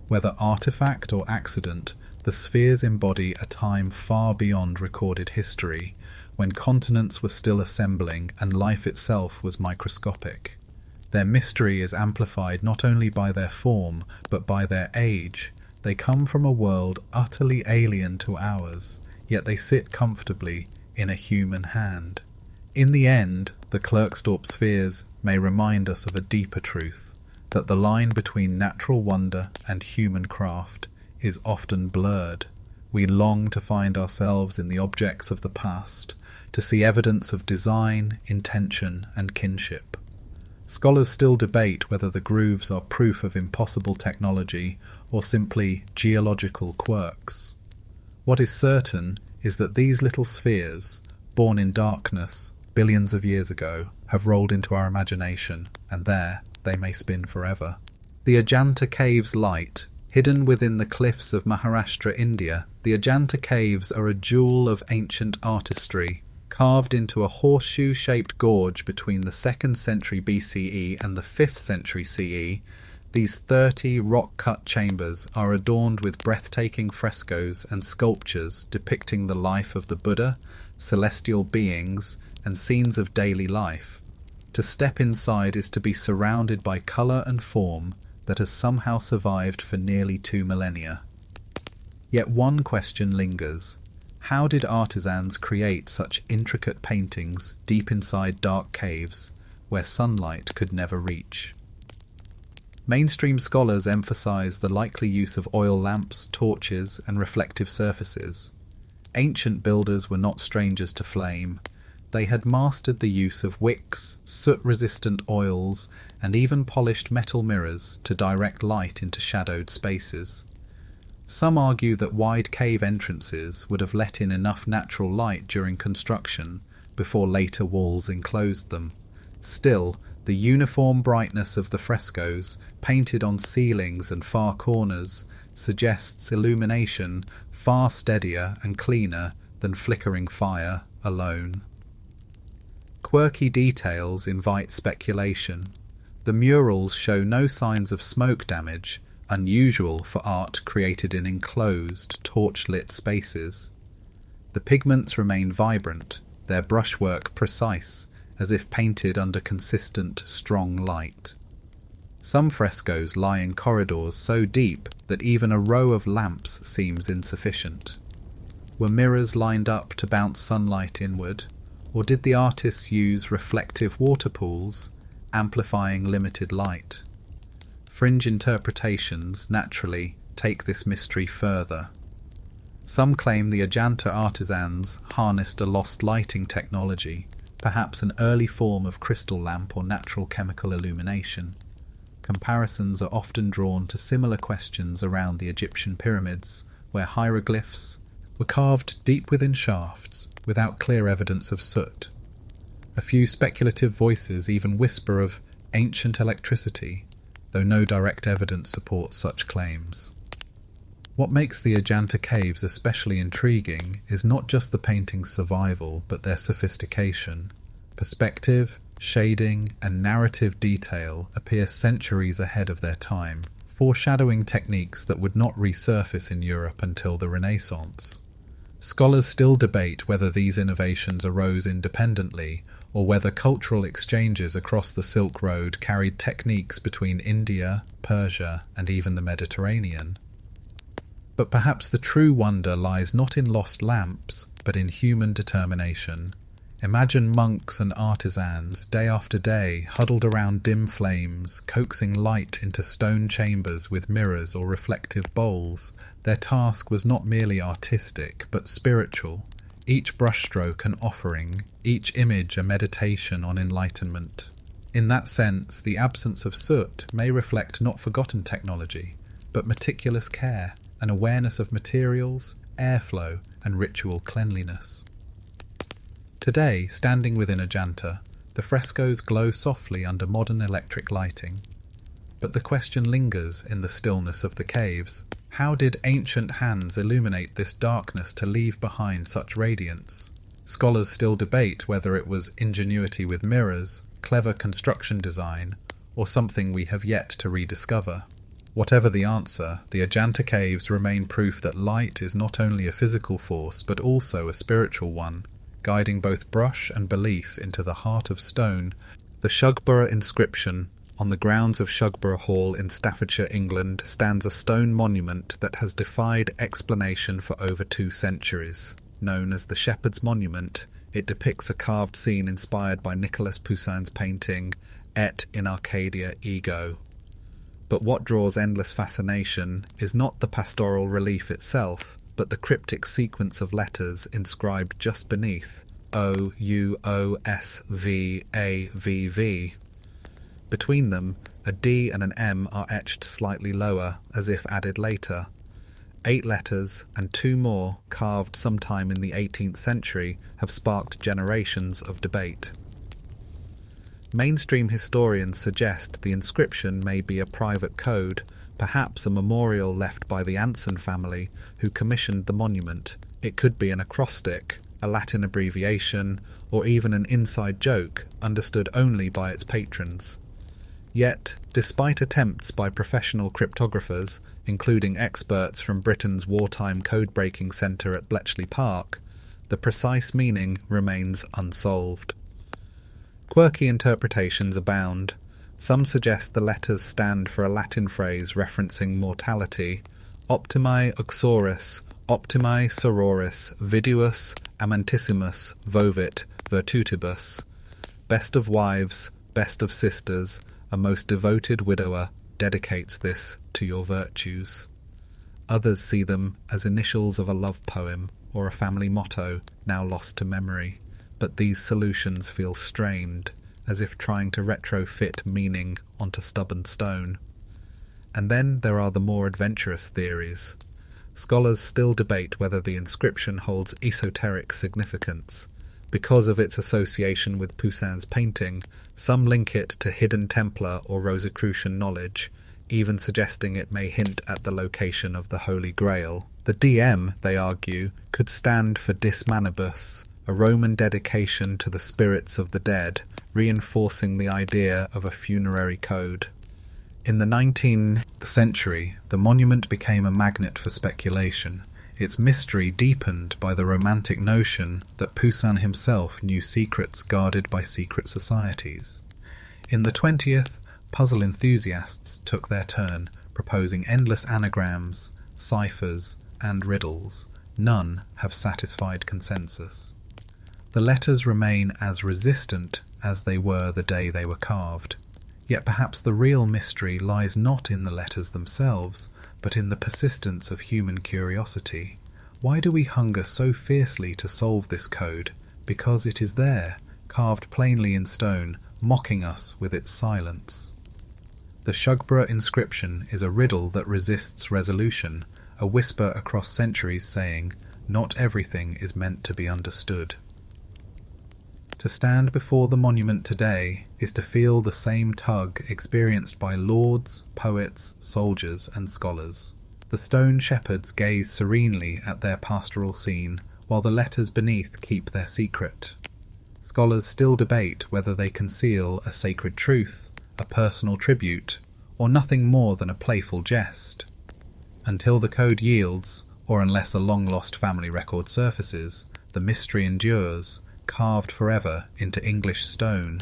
Whether artifact or accident, the spheres embody a time far beyond recorded history, when continents were still assembling and life itself was microscopic. Their mystery is amplified not only by their form, but by their age. They come from a world utterly alien to ours, yet they sit comfortably in a human hand. In the end, the Klerksdorp spheres may remind us of a deeper truth, that the line between natural wonder and human craft is often blurred. We long to find ourselves in the objects of the past, to see evidence of design, intention, and kinship. Scholars still debate whether the grooves are proof of impossible technology or simply geological quirks. What is certain is that these little spheres, born in darkness billions of years ago, have rolled into our imagination, and there they may spin forever. The Ajanta Caves light. Hidden within the cliffs of Maharashtra, India, the Ajanta Caves are a jewel of ancient artistry, carved into a horseshoe-shaped gorge between the 2nd century BCE and the 5th century CE. These 30 rock-cut chambers are adorned with breathtaking frescoes and sculptures depicting the life of the Buddha, celestial beings, and scenes of daily life. To step inside is to be surrounded by colour and form that has somehow survived for nearly 2 millennia. Yet one question lingers. How did artisans create such intricate paintings deep inside dark caves where sunlight could never reach? Mainstream scholars emphasize the likely use of oil lamps, torches, and reflective surfaces. Ancient builders were not strangers to flame. They had mastered the use of wicks, soot-resistant oils, and even polished metal mirrors to direct light into shadowed spaces. Some argue that wide cave entrances would have let in enough natural light during construction before later walls enclosed them. Still, the uniform brightness of the frescoes, painted on ceilings and far corners, suggests illumination far steadier and cleaner than flickering fire alone. Quirky details invite speculation. The murals show no signs of smoke damage, unusual for art created in enclosed, torch-lit spaces. The pigments remain vibrant, their brushwork precise, as if painted under consistent, strong light. Some frescoes lie in corridors so deep that even a row of lamps seems insufficient. Were mirrors lined up to bounce sunlight inward, or did the artists use reflective water pools, amplifying limited light? Fringe interpretations, naturally, take this mystery further. Some claim the Ajanta artisans harnessed a lost lighting technology, perhaps an early form of crystal lamp or natural chemical illumination. Comparisons are often drawn to similar questions around the Egyptian pyramids, where hieroglyphs were carved deep within shafts, without clear evidence of soot. A few speculative voices even whisper of ancient electricity, though no direct evidence supports such claims. What makes the Ajanta caves especially intriguing is not just the painting's survival, but their sophistication. Perspective, shading, and narrative detail appear centuries ahead of their time, foreshadowing techniques that would not resurface in Europe until the Renaissance. Scholars still debate whether these innovations arose independently, or whether cultural exchanges across the Silk Road carried techniques between India, Persia, and even the Mediterranean. But perhaps the true wonder lies not in lost lamps, but in human determination. Imagine monks and artisans, day after day, huddled around dim flames, coaxing light into stone chambers with mirrors or reflective bowls. Their task was not merely artistic, but spiritual. Each brushstroke an offering, each image a meditation on enlightenment. In that sense, the absence of soot may reflect not forgotten technology, but meticulous care, an awareness of materials, airflow, and ritual cleanliness. Today, standing within Ajanta, the frescoes glow softly under modern electric lighting. But the question lingers in the stillness of the caves. How did ancient hands illuminate this darkness to leave behind such radiance? Scholars still debate whether it was ingenuity with mirrors, clever construction design, or something we have yet to rediscover. Whatever the answer, the Ajanta caves remain proof that light is not only a physical force but also a spiritual one, guiding both brush and belief into the heart of stone. The Shugborough inscription on the grounds of Shugborough Hall in Staffordshire, England, stands a stone monument that has defied explanation for over 2 centuries. Known as the Shepherd's Monument, it depicts a carved scene inspired by Nicolas Poussin's painting Et in Arcadia Ego. But what draws endless fascination is not the pastoral relief itself, but the cryptic sequence of letters inscribed just beneath OUOSVAVV. Between them, a D and an M are etched slightly lower, as if added later. 8 letters, and 2 more, carved sometime in the 18th century, have sparked generations of debate. Mainstream historians suggest the inscription may be a private code, perhaps a memorial left by the Anson family, who commissioned the monument. It could be an acrostic, a Latin abbreviation, or even an inside joke, understood only by its patrons. Yet, despite attempts by professional cryptographers, including experts from Britain's wartime code-breaking centre at Bletchley Park, the precise meaning remains unsolved. Quirky interpretations abound. Some suggest the letters stand for a Latin phrase referencing mortality: optimi uxoris, optimi sororis, viduus amantissimus vovit virtutibus. Best of wives, best of sisters, a most devoted widower dedicates this to your virtues. Others see them as initials of a love poem or a family motto now lost to memory, but these solutions feel strained, as if trying to retrofit meaning onto stubborn stone. And then there are the more adventurous theories. Scholars still debate whether the inscription holds esoteric significance. Because of its association with Poussin's painting, some link it to hidden Templar or Rosicrucian knowledge, even suggesting it may hint at the location of the Holy Grail. The DM, they argue, could stand for Dis Manibus, a Roman dedication to the spirits of the dead, reinforcing the idea of a funerary code. In the 19th century, the monument became a magnet for speculation, its mystery deepened by the romantic notion that Poussin himself knew secrets guarded by secret societies. In the 20th, puzzle enthusiasts took their turn, proposing endless anagrams, ciphers, and riddles. None have satisfied consensus. The letters remain as resistant as they were the day they were carved. Yet perhaps the real mystery lies not in the letters themselves, but in the persistence of human curiosity. Why do we hunger so fiercely to solve this code? Because it is there, carved plainly in stone, mocking us with its silence. The Shugborough inscription is a riddle that resists resolution, a whisper across centuries saying, "Not everything is meant to be understood." To stand before the monument today is to feel the same tug experienced by lords, poets, soldiers, and scholars. The stone shepherds gaze serenely at their pastoral scene, while the letters beneath keep their secret. Scholars still debate whether they conceal a sacred truth, a personal tribute, or nothing more than a playful jest. Until the code yields, or unless a long-lost family record surfaces, the mystery endures, carved forever into English stone.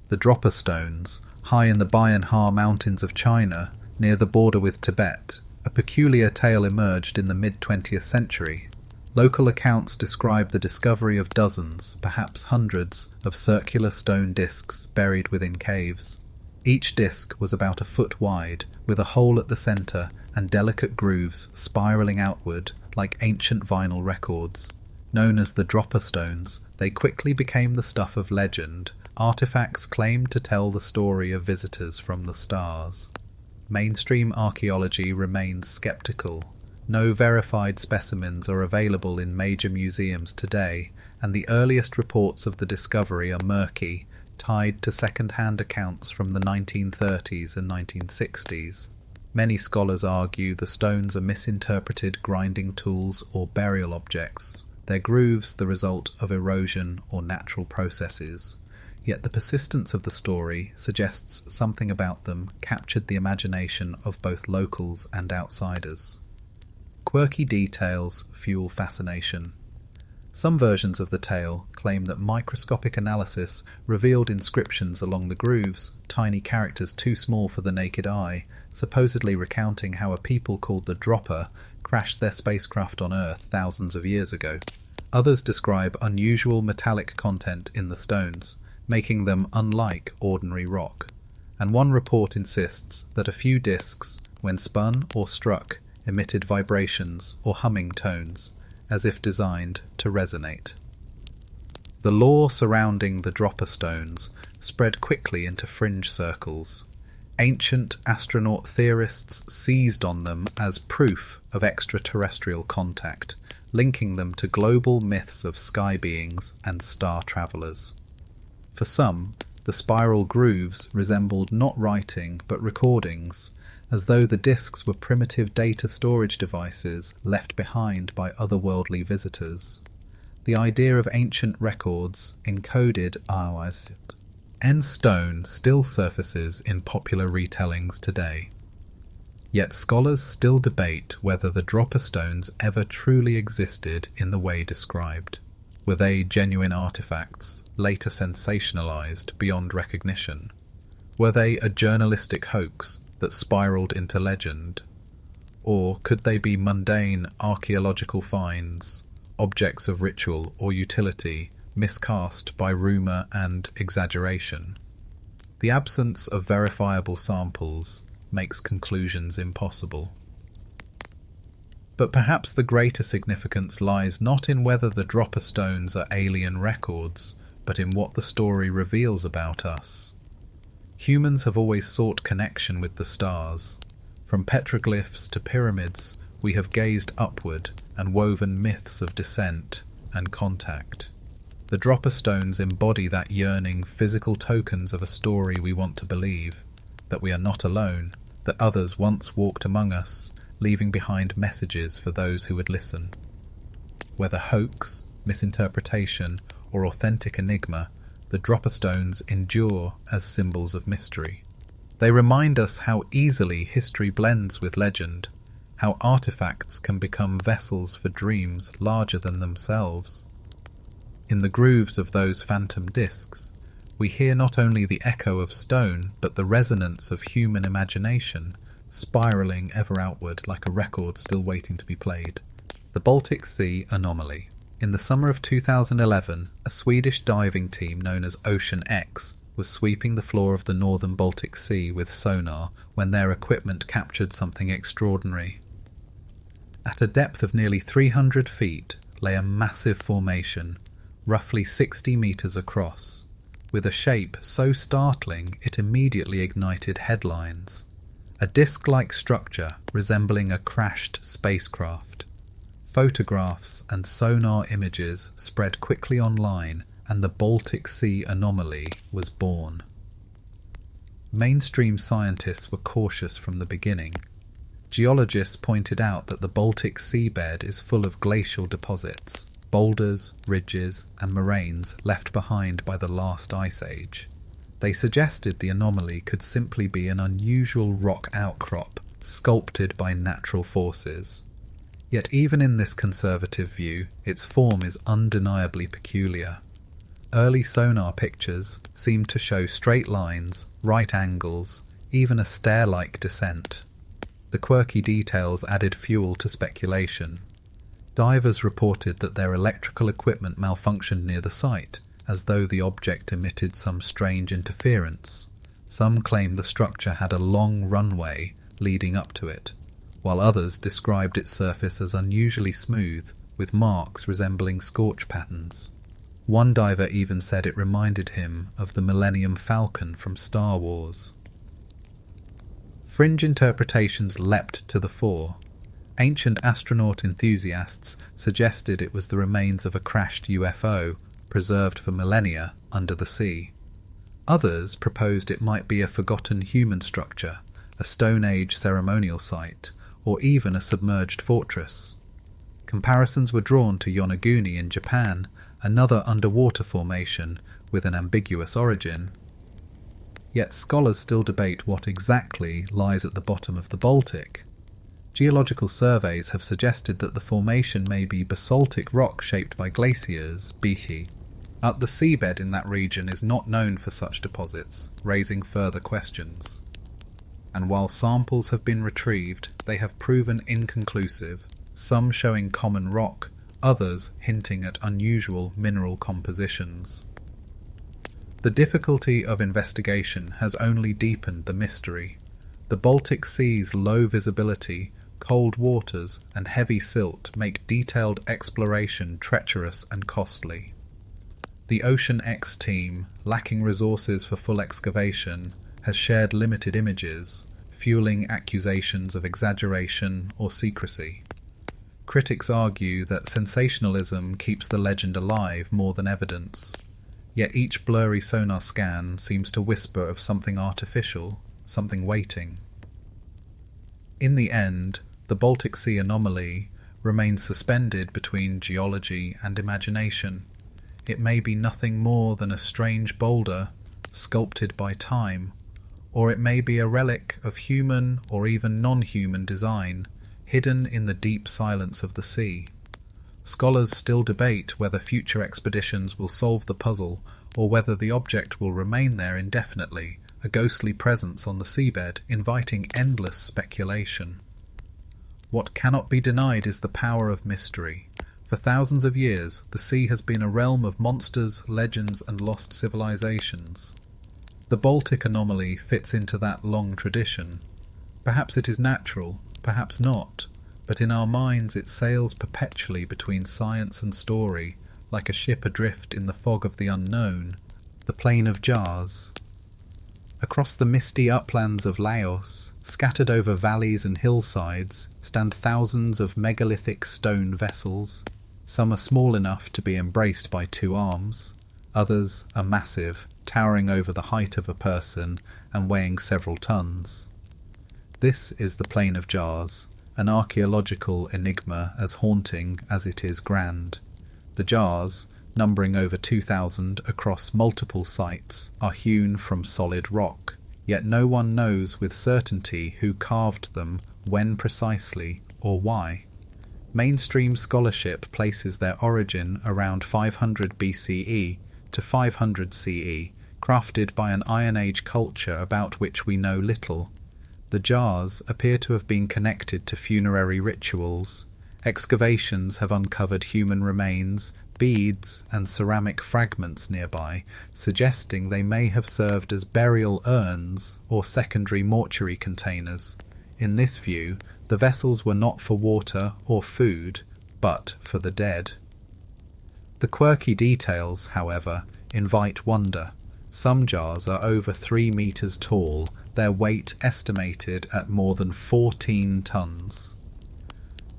The dropper stones, high in the Bayan Ha mountains of China, near the border with Tibet, a peculiar tale emerged in the mid-20th century. Local accounts describe the discovery of dozens, perhaps hundreds, of circular stone discs buried within caves. Each disc was about a foot wide, with a hole at the centre and delicate grooves spiralling outward like ancient vinyl records. Known as the dropper stones, they quickly became the stuff of legend. Artifacts claimed to tell the story of visitors from the stars. Mainstream archaeology remains skeptical. No verified specimens are available in major museums today, and the earliest reports of the discovery are murky, tied to second-hand accounts from the 1930s and 1960s. Many scholars argue the stones are misinterpreted grinding tools or burial objects, their grooves the result of erosion or natural processes. Yet the persistence of the story suggests something about them captured the imagination of both locals and outsiders. Quirky details fuel fascination. Some versions of the tale claim that microscopic analysis revealed inscriptions along the grooves, tiny characters too small for the naked eye, supposedly recounting how a people called the Dropper crashed their spacecraft on Earth thousands of years ago. Others describe unusual metallic content in the stones, making them unlike ordinary rock. And one report insists that a few discs, when spun or struck, emitted vibrations or humming tones, as if designed to resonate. The lore surrounding the dropper stones spread quickly into fringe circles. Ancient astronaut theorists seized on them as proof of extraterrestrial contact, linking them to global myths of sky beings and star travellers. For some, the spiral grooves resembled not writing but recordings, as though the discs were primitive data storage devices left behind by otherworldly visitors. The idea of ancient records encoded in stone still surfaces in popular retellings today. Yet scholars still debate whether the dropper stones ever truly existed in the way described. Were they genuine artifacts, later sensationalized beyond recognition? Were they a journalistic hoax that spiraled into legend? Or could they be mundane archaeological finds, objects of ritual or utility miscast by rumor and exaggeration? The absence of verifiable samples makes conclusions impossible. But perhaps the greater significance lies not in whether the dropper stones are alien records, but in what the story reveals about us. Humans have always sought connection with the stars. From petroglyphs to pyramids, we have gazed upward and woven myths of descent and contact. The dropper stones embody that yearning, physical tokens of a story we want to believe, that we are not alone, that others once walked among us, leaving behind messages for those who would listen. Whether hoax, misinterpretation, or authentic enigma, the dropper stones endure as symbols of mystery. They remind us how easily history blends with legend, how artifacts can become vessels for dreams larger than themselves. In the grooves of those phantom discs, we hear not only the echo of stone, but the resonance of human imagination, spiralling ever outward like a record still waiting to be played. The Baltic Sea Anomaly. In the summer of 2011, a Swedish diving team known as Ocean X was sweeping the floor of the northern Baltic Sea with sonar when their equipment captured something extraordinary. At a depth of nearly 300 feet lay a massive formation, roughly 60 meters across, with a shape so startling it immediately ignited headlines. A disc-like structure resembling a crashed spacecraft. Photographs and sonar images spread quickly online, and the Baltic Sea Anomaly was born. Mainstream scientists were cautious from the beginning. Geologists pointed out that the Baltic seabed is full of glacial deposits, boulders, ridges, and moraines left behind by the last ice age. They suggested the anomaly could simply be an unusual rock outcrop, sculpted by natural forces. Yet even in this conservative view, its form is undeniably peculiar. Early sonar pictures seem to show straight lines, right angles, even a stair-like descent. The quirky details added fuel to speculation. Divers reported that their electrical equipment malfunctioned near the site, as though the object emitted some strange interference. Some claim the structure had a long runway leading up to it, while others described its surface as unusually smooth, with marks resembling scorch patterns. One diver even said it reminded him of the Millennium Falcon from Star Wars. Fringe interpretations leapt to the fore. Ancient astronaut enthusiasts suggested it was the remains of a crashed UFO, preserved for millennia under the sea. Others proposed it might be a forgotten human structure, a Stone Age ceremonial site, or even a submerged fortress. Comparisons were drawn to Yonaguni in Japan, another underwater formation with an ambiguous origin. Yet scholars still debate what exactly lies at the bottom of the Baltic. Geological surveys have suggested that the formation may be basaltic rock shaped by glaciers, BT. The seabed in that region is not known for such deposits, raising further questions. And while samples have been retrieved, they have proven inconclusive, some showing common rock, others hinting at unusual mineral compositions. The difficulty of investigation has only deepened the mystery. The Baltic Sea's low visibility, cold waters, and heavy silt make detailed exploration treacherous and costly. The Ocean X team, lacking resources for full excavation, has shared limited images, fueling accusations of exaggeration or secrecy. Critics argue that sensationalism keeps the legend alive more than evidence, yet each blurry sonar scan seems to whisper of something artificial, something waiting. In the end, the Baltic Sea anomaly remains suspended between geology and imagination. It may be nothing more than a strange boulder, sculpted by time, or it may be a relic of human or even non-human design, hidden in the deep silence of the sea. Scholars still debate whether future expeditions will solve the puzzle or whether the object will remain there indefinitely, a ghostly presence on the seabed inviting endless speculation. What cannot be denied is the power of mystery. For thousands of years, the sea has been a realm of monsters, legends, and lost civilizations. The Baltic anomaly fits into that long tradition. Perhaps it is natural, perhaps not, but in our minds it sails perpetually between science and story, like a ship adrift in the fog of the unknown, the plain of jars. Across the misty uplands of Laos, scattered over valleys and hillsides, stand thousands of megalithic stone vessels. Some are small enough to be embraced by two arms, others are massive, towering over the height of a person and weighing several tons. This is the Plain of Jars, an archaeological enigma as haunting as it is grand. The jars, numbering over 2,000 across multiple sites, are hewn from solid rock, yet no one knows with certainty who carved them, when precisely, or why. Mainstream scholarship places their origin around 500 BCE to 500 CE, crafted by an Iron Age culture about which we know little. The jars appear to have been connected to funerary rituals. Excavations have uncovered human remains, beads, and ceramic fragments nearby, suggesting they may have served as burial urns or secondary mortuary containers. In this view, the vessels were not for water or food, but for the dead. The quirky details, however, invite wonder. Some jars are over 3 meters tall, their weight estimated at more than 14 tons.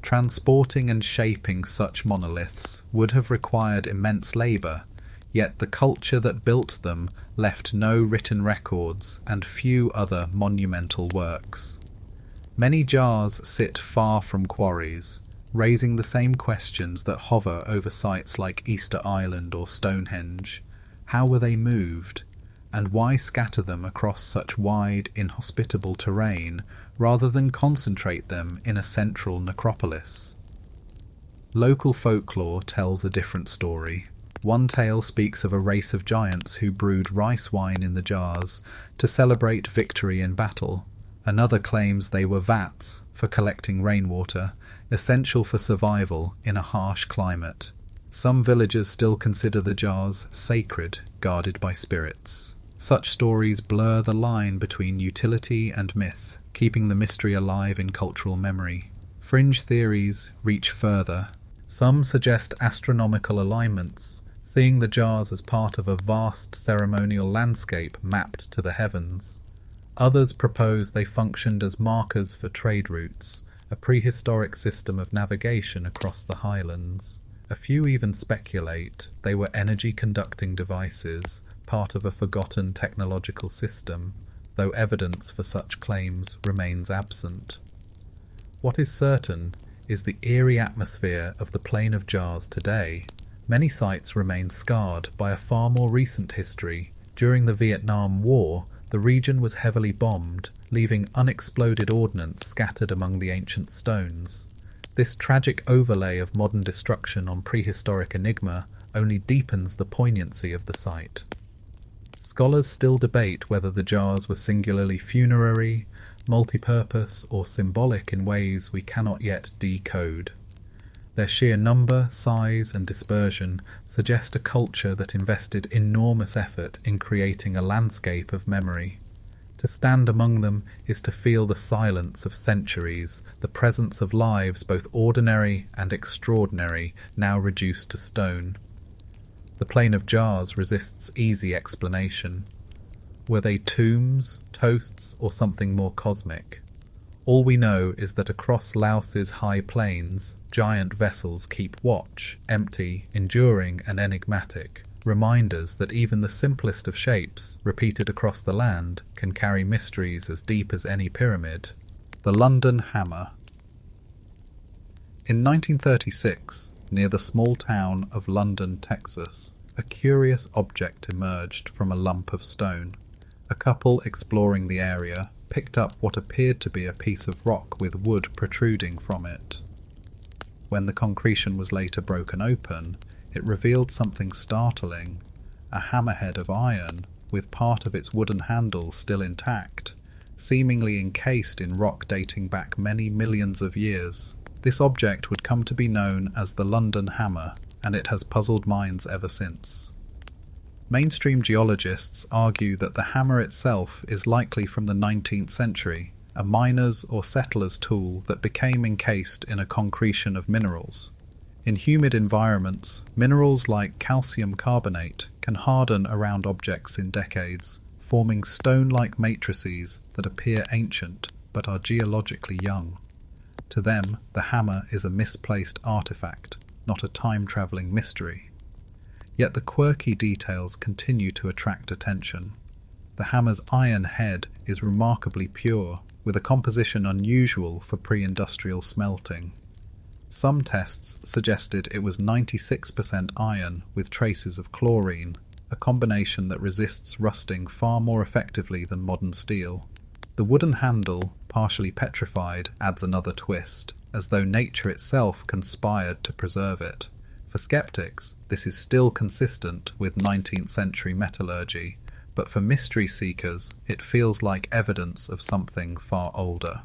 Transporting and shaping such monoliths would have required immense labour, yet the culture that built them left no written records and few other monumental works. Many jars sit far from quarries, raising the same questions that hover over sites like Easter Island or Stonehenge. How were they moved? And why scatter them across such wide, inhospitable terrain, rather than concentrate them in a central necropolis? Local folklore tells a different story. One tale speaks of a race of giants who brewed rice wine in the jars to celebrate victory in battle. Another claims they were vats for collecting rainwater, essential for survival in a harsh climate. Some villagers still consider the jars sacred, guarded by spirits. Such stories blur the line between utility and myth, keeping the mystery alive in cultural memory. Fringe theories reach further. Some suggest astronomical alignments, seeing the jars as part of a vast ceremonial landscape mapped to the heavens. Others propose they functioned as markers for trade routes, a prehistoric system of navigation across the highlands. A few even speculate they were energy-conducting devices, part of a forgotten technological system, though evidence for such claims remains absent. What is certain is the eerie atmosphere of the Plain of Jars today. Many sites remain scarred by a far more recent history. During the Vietnam War, the region was heavily bombed, leaving unexploded ordnance scattered among the ancient stones. This tragic overlay of modern destruction on prehistoric enigma only deepens the poignancy of the site. Scholars still debate whether the jars were singularly funerary, multi-purpose, or symbolic in ways we cannot yet decode. Their sheer number, size, and dispersion suggest a culture that invested enormous effort in creating a landscape of memory. To stand among them is to feel the silence of centuries, the presence of lives both ordinary and extraordinary, now reduced to stone. The Plain of Jars resists easy explanation. Were they tombs, toasts, or something more cosmic? All we know is that across Laos's high plains, giant vessels keep watch, empty, enduring, and enigmatic, reminders that even the simplest of shapes, repeated across the land, can carry mysteries as deep as any pyramid. The London Hammer. In 1936, near the small town of London, Texas, a curious object emerged from a lump of stone. A couple exploring the area picked up what appeared to be a piece of rock with wood protruding from it. when the concretion was later broken open, it revealed something startling: a hammerhead of iron with part of its wooden handle still intact, seemingly encased in rock dating back many millions of years. This object would come to be known as the London Hammer, and it has puzzled minds ever since. Mainstream geologists argue that the hammer itself is likely from the 19th century, a miner's or settler's tool that became encased in a concretion of minerals. In humid environments, minerals like calcium carbonate can harden around objects in decades, forming stone-like matrices that appear ancient but are geologically young. To them, the hammer is a misplaced artifact, not a time-travelling mystery. Yet the quirky details continue to attract attention. The hammer's iron head is remarkably pure, with a composition unusual for pre-industrial smelting. Some tests suggested it was 96% iron with traces of chlorine, a combination that resists rusting far more effectively than modern steel. The wooden handle, partially petrified, adds another twist, as though nature itself conspired to preserve it. For skeptics, this is still consistent with 19th century metallurgy, but for mystery seekers, it feels like evidence of something far older.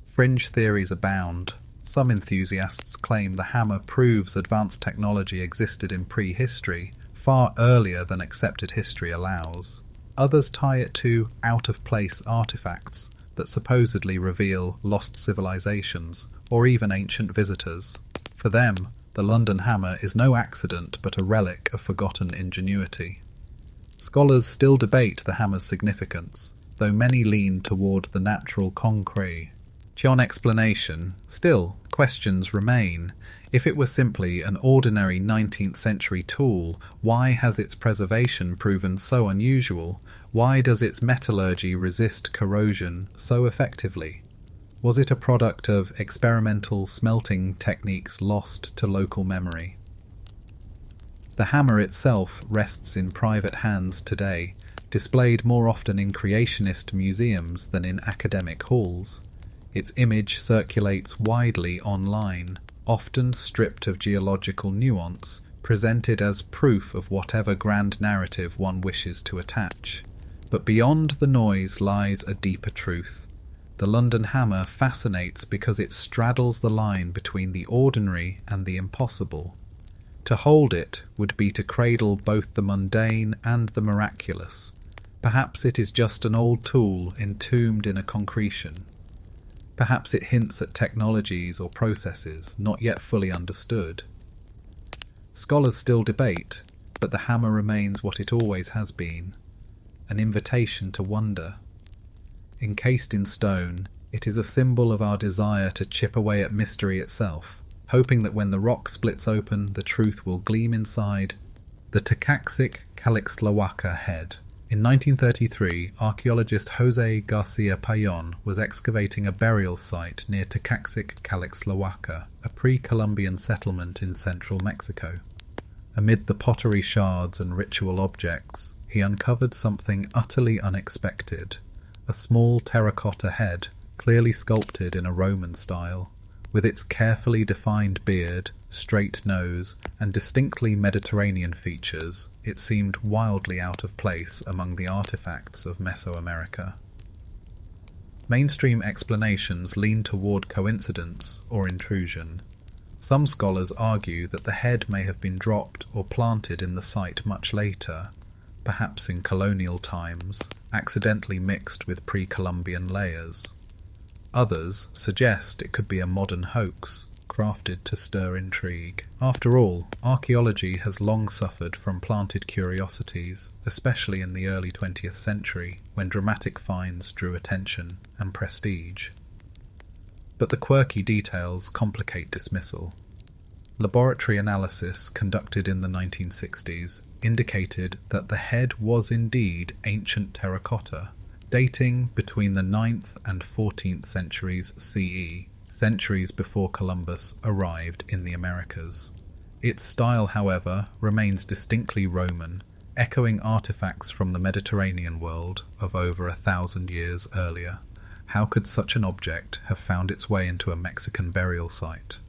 Fringe theories abound. Some enthusiasts claim the hammer proves advanced technology existed in prehistory, far earlier than accepted history allows. Others tie it to out-of-place artifacts that supposedly reveal lost civilizations or even ancient visitors. For them, the London Hammer is no accident but a relic of forgotten ingenuity. Scholars still debate the hammer's significance, though many lean toward the natural concrete. Beyond explanation, still, questions remain. If it was simply an ordinary 19th century tool, why has its preservation proven so unusual? Why does its metallurgy resist corrosion so effectively? Was it a product of experimental smelting techniques lost to local memory? The hammer itself rests in private hands today, displayed more often in creationist museums than in academic halls. Its image circulates widely online, often stripped of geological nuance, presented as proof of whatever grand narrative one wishes to attach. But beyond the noise lies a deeper truth. The London Hammer fascinates because it straddles the line between the ordinary and the impossible. To hold it would be to cradle both the mundane and the miraculous. Perhaps it is just an old tool entombed in a concretion. Perhaps it hints at technologies or processes not yet fully understood. Scholars still debate, but the hammer remains what it always has been, an invitation to wonder. Encased in stone, it is a symbol of our desire to chip away at mystery itself, hoping that when the rock splits open, the truth will gleam inside. The Tekaxic-Calixtlahuaca head. In 1933, archaeologist José García Payón was excavating a burial site near Tekaxic-Calixtlahuaca, a pre-Columbian settlement in central Mexico. Amid the pottery shards and ritual objects, he uncovered something utterly unexpected: a small terracotta head, clearly sculpted in a Roman style. With its carefully defined beard, straight nose, and distinctly Mediterranean features, it seemed wildly out of place among the artifacts of Mesoamerica. Mainstream explanations lean toward coincidence or intrusion. Some scholars argue that the head may have been dropped or planted in the site much later, perhaps in colonial times, accidentally mixed with pre-Columbian layers. Others suggest it could be a modern hoax, crafted to stir intrigue. After all, archaeology has long suffered from planted curiosities, especially in the early 20th century, when dramatic finds drew attention and prestige. But the quirky details complicate dismissal. Laboratory analysis conducted in the 1960s indicated that the head was indeed ancient terracotta, dating between the 9th and 14th centuries CE, centuries before Columbus arrived in the Americas. Its style, however, remains distinctly Roman, echoing artifacts from the Mediterranean world of over 1,000 years earlier. How could such an object have found its way into a Mexican burial site?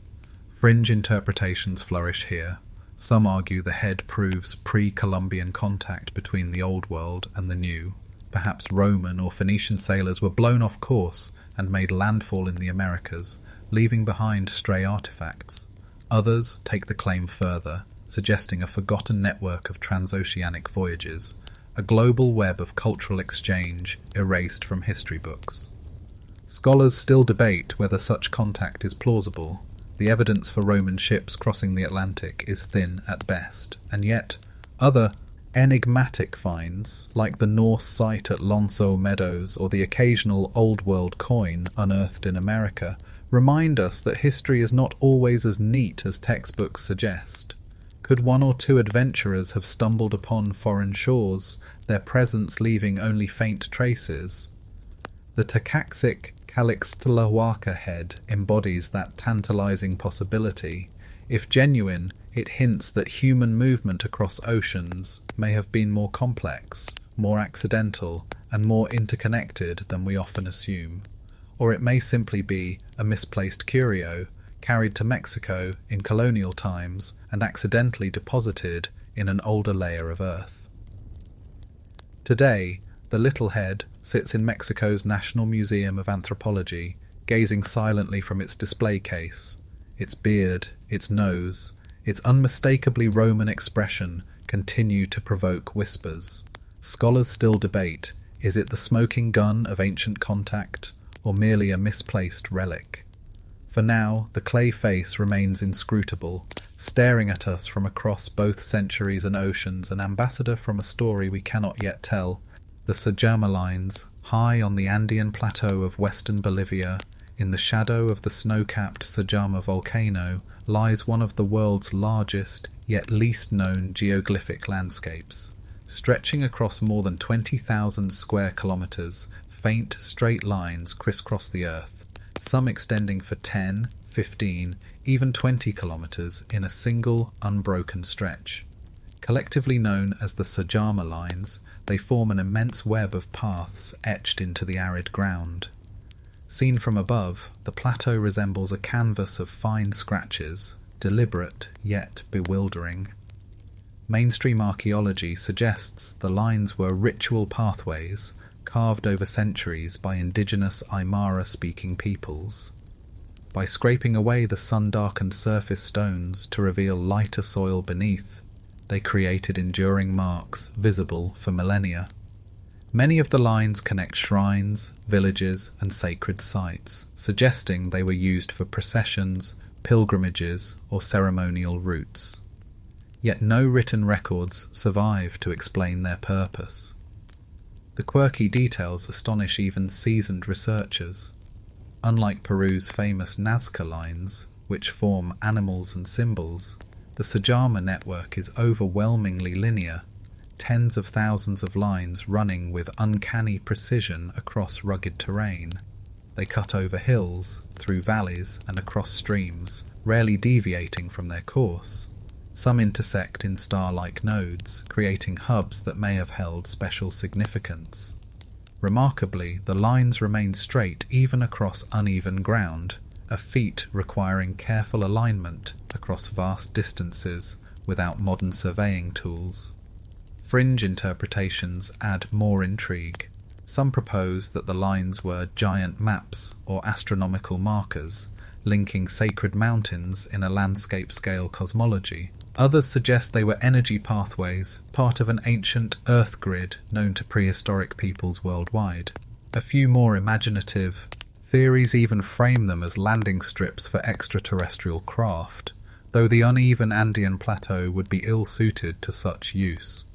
Fringe interpretations flourish here. Some argue the head proves pre-Columbian contact between the Old World and the New. Perhaps Roman or Phoenician sailors were blown off course and made landfall in the Americas, leaving behind stray artifacts. Others take the claim further, suggesting a forgotten network of transoceanic voyages, a global web of cultural exchange erased from history books. Scholars still debate whether such contact is plausible. The evidence for Roman ships crossing the Atlantic is thin at best, and yet other enigmatic finds, like the Norse site at Lonso Meadows or the occasional Old World coin unearthed in America, remind us that history is not always as neat as textbooks suggest. Could one or two adventurers have stumbled upon foreign shores, their presence leaving only faint traces? The Takaxic Calixtlahuaca head embodies that tantalizing possibility. If genuine, it hints that human movement across oceans may have been more complex, more accidental, and more interconnected than we often assume. Or it may simply be a misplaced curio, carried to Mexico in colonial times and accidentally deposited in an older layer of earth. Today, the little head sits in Mexico's National Museum of Anthropology, gazing silently from its display case. Its beard, its nose, its unmistakably Roman expression continue to provoke whispers. Scholars still debate, is it the smoking gun of ancient contact, or merely a misplaced relic? For now, the clay face remains inscrutable, staring at us from across both centuries and oceans, an ambassador from a story we cannot yet tell. The Sajama Lines, high on the Andean plateau of western Bolivia, in the shadow of the snow-capped Sajama volcano, lies one of the world's largest, yet least known geoglyphic landscapes. Stretching across more than 20,000 square kilometers, faint straight lines crisscross the earth, some extending for 10, 15, even 20 kilometers in a single, unbroken stretch. Collectively known as the Sajama Lines, they form an immense web of paths etched into the arid ground. Seen from above, the plateau resembles a canvas of fine scratches, deliberate yet bewildering. Mainstream archaeology suggests the lines were ritual pathways carved over centuries by indigenous Aymara-speaking peoples. By scraping away the sun-darkened surface stones to reveal lighter soil beneath, they created enduring marks visible for millennia. Many of the lines connect shrines, villages, and sacred sites, suggesting they were used for processions, pilgrimages, or ceremonial routes. Yet no written records survive to explain their purpose. The quirky details astonish even seasoned researchers. Unlike Peru's famous Nazca lines, which form animals and symbols, the Sajama network is overwhelmingly linear, tens of thousands of lines running with uncanny precision across rugged terrain. They cut over hills, through valleys, and across streams, rarely deviating from their course. Some intersect in star-like nodes, creating hubs that may have held special significance. Remarkably, the lines remain straight even across uneven ground, a feat requiring careful alignment across vast distances without modern surveying tools. Fringe interpretations add more intrigue. Some propose that the lines were giant maps or astronomical markers, linking sacred mountains in a landscape-scale cosmology. Others suggest they were energy pathways, part of an ancient Earth grid known to prehistoric peoples worldwide. A few more imaginative theories even frame them as landing strips for extraterrestrial craft, though the uneven Andean plateau would be ill-suited to such use.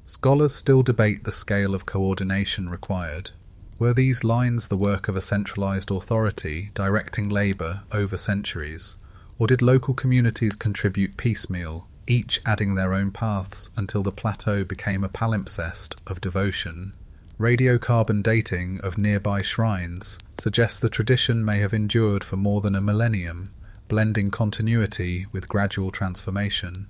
Scholars still debate the scale of coordination required. Were these lines the work of a centralized authority directing labor over centuries, or did local communities contribute piecemeal, each adding their own paths until the plateau became a palimpsest of devotion? Radiocarbon dating of nearby shrines suggests the tradition may have endured for more than a millennium, blending continuity with gradual transformation.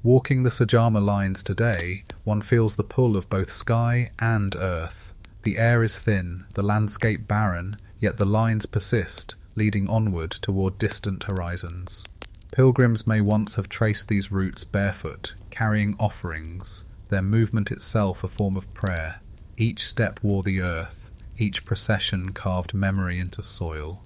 Walking the Sajama lines today, one feels the pull of both sky and earth. The air is thin, the landscape barren, yet the lines persist, leading onward toward distant horizons. Pilgrims may once have traced these routes barefoot, carrying offerings, their movement itself a form of prayer. Each step wore the earth, each procession carved memory into soil.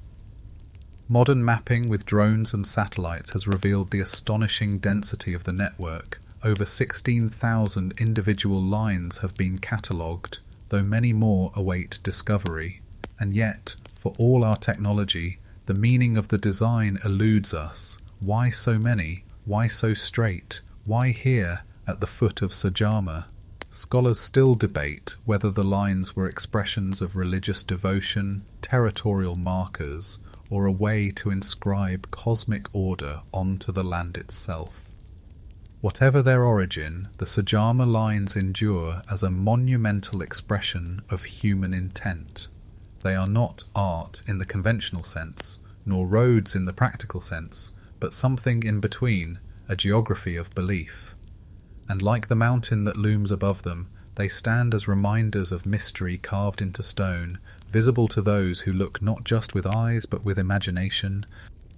Modern mapping with drones and satellites has revealed the astonishing density of the network. Over 16,000 individual lines have been catalogued, though many more await discovery. And yet, for all our technology, the meaning of the design eludes us. Why so many? Why so straight? Why here, at the foot of Sajama? Scholars still debate whether the lines were expressions of religious devotion, territorial markers, or a way to inscribe cosmic order onto the land itself. Whatever their origin, the Sajama lines endure as a monumental expression of human intent. They are not art in the conventional sense, nor roads in the practical sense, but something in between, a geography of belief. And like the mountain that looms above them, they stand as reminders of mystery carved into stone, visible to those who look not just with eyes but with imagination.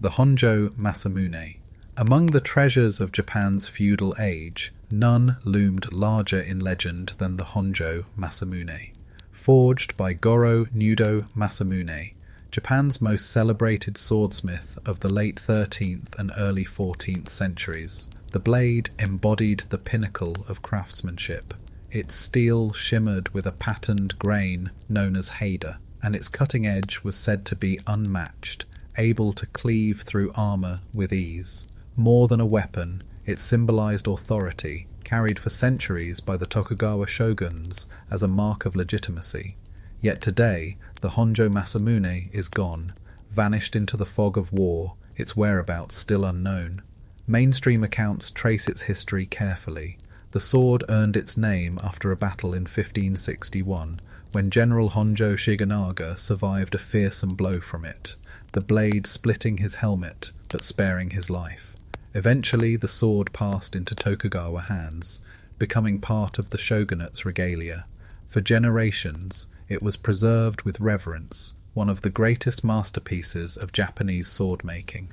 The Honjo Masamune. Among the treasures of Japan's feudal age, none loomed larger in legend than the Honjo Masamune. Forged by Goro Nudo Masamune, Japan's most celebrated swordsmith of the late 13th and early 14th centuries, the blade embodied the pinnacle of craftsmanship. Its steel shimmered with a patterned grain known as haida, and its cutting edge was said to be unmatched, able to cleave through armor with ease. More than a weapon, it symbolized authority, carried for centuries by the Tokugawa shoguns as a mark of legitimacy. Yet today, the Honjo Masamune is gone, vanished into the fog of war, its whereabouts still unknown. Mainstream accounts trace its history carefully. The sword earned its name after a battle in 1561, when General Honjo Shigenaga survived a fearsome blow from it, the blade splitting his helmet but sparing his life. Eventually the sword passed into Tokugawa hands, becoming part of the shogunate's regalia. For generations, it was preserved with reverence, one of the greatest masterpieces of Japanese sword-making.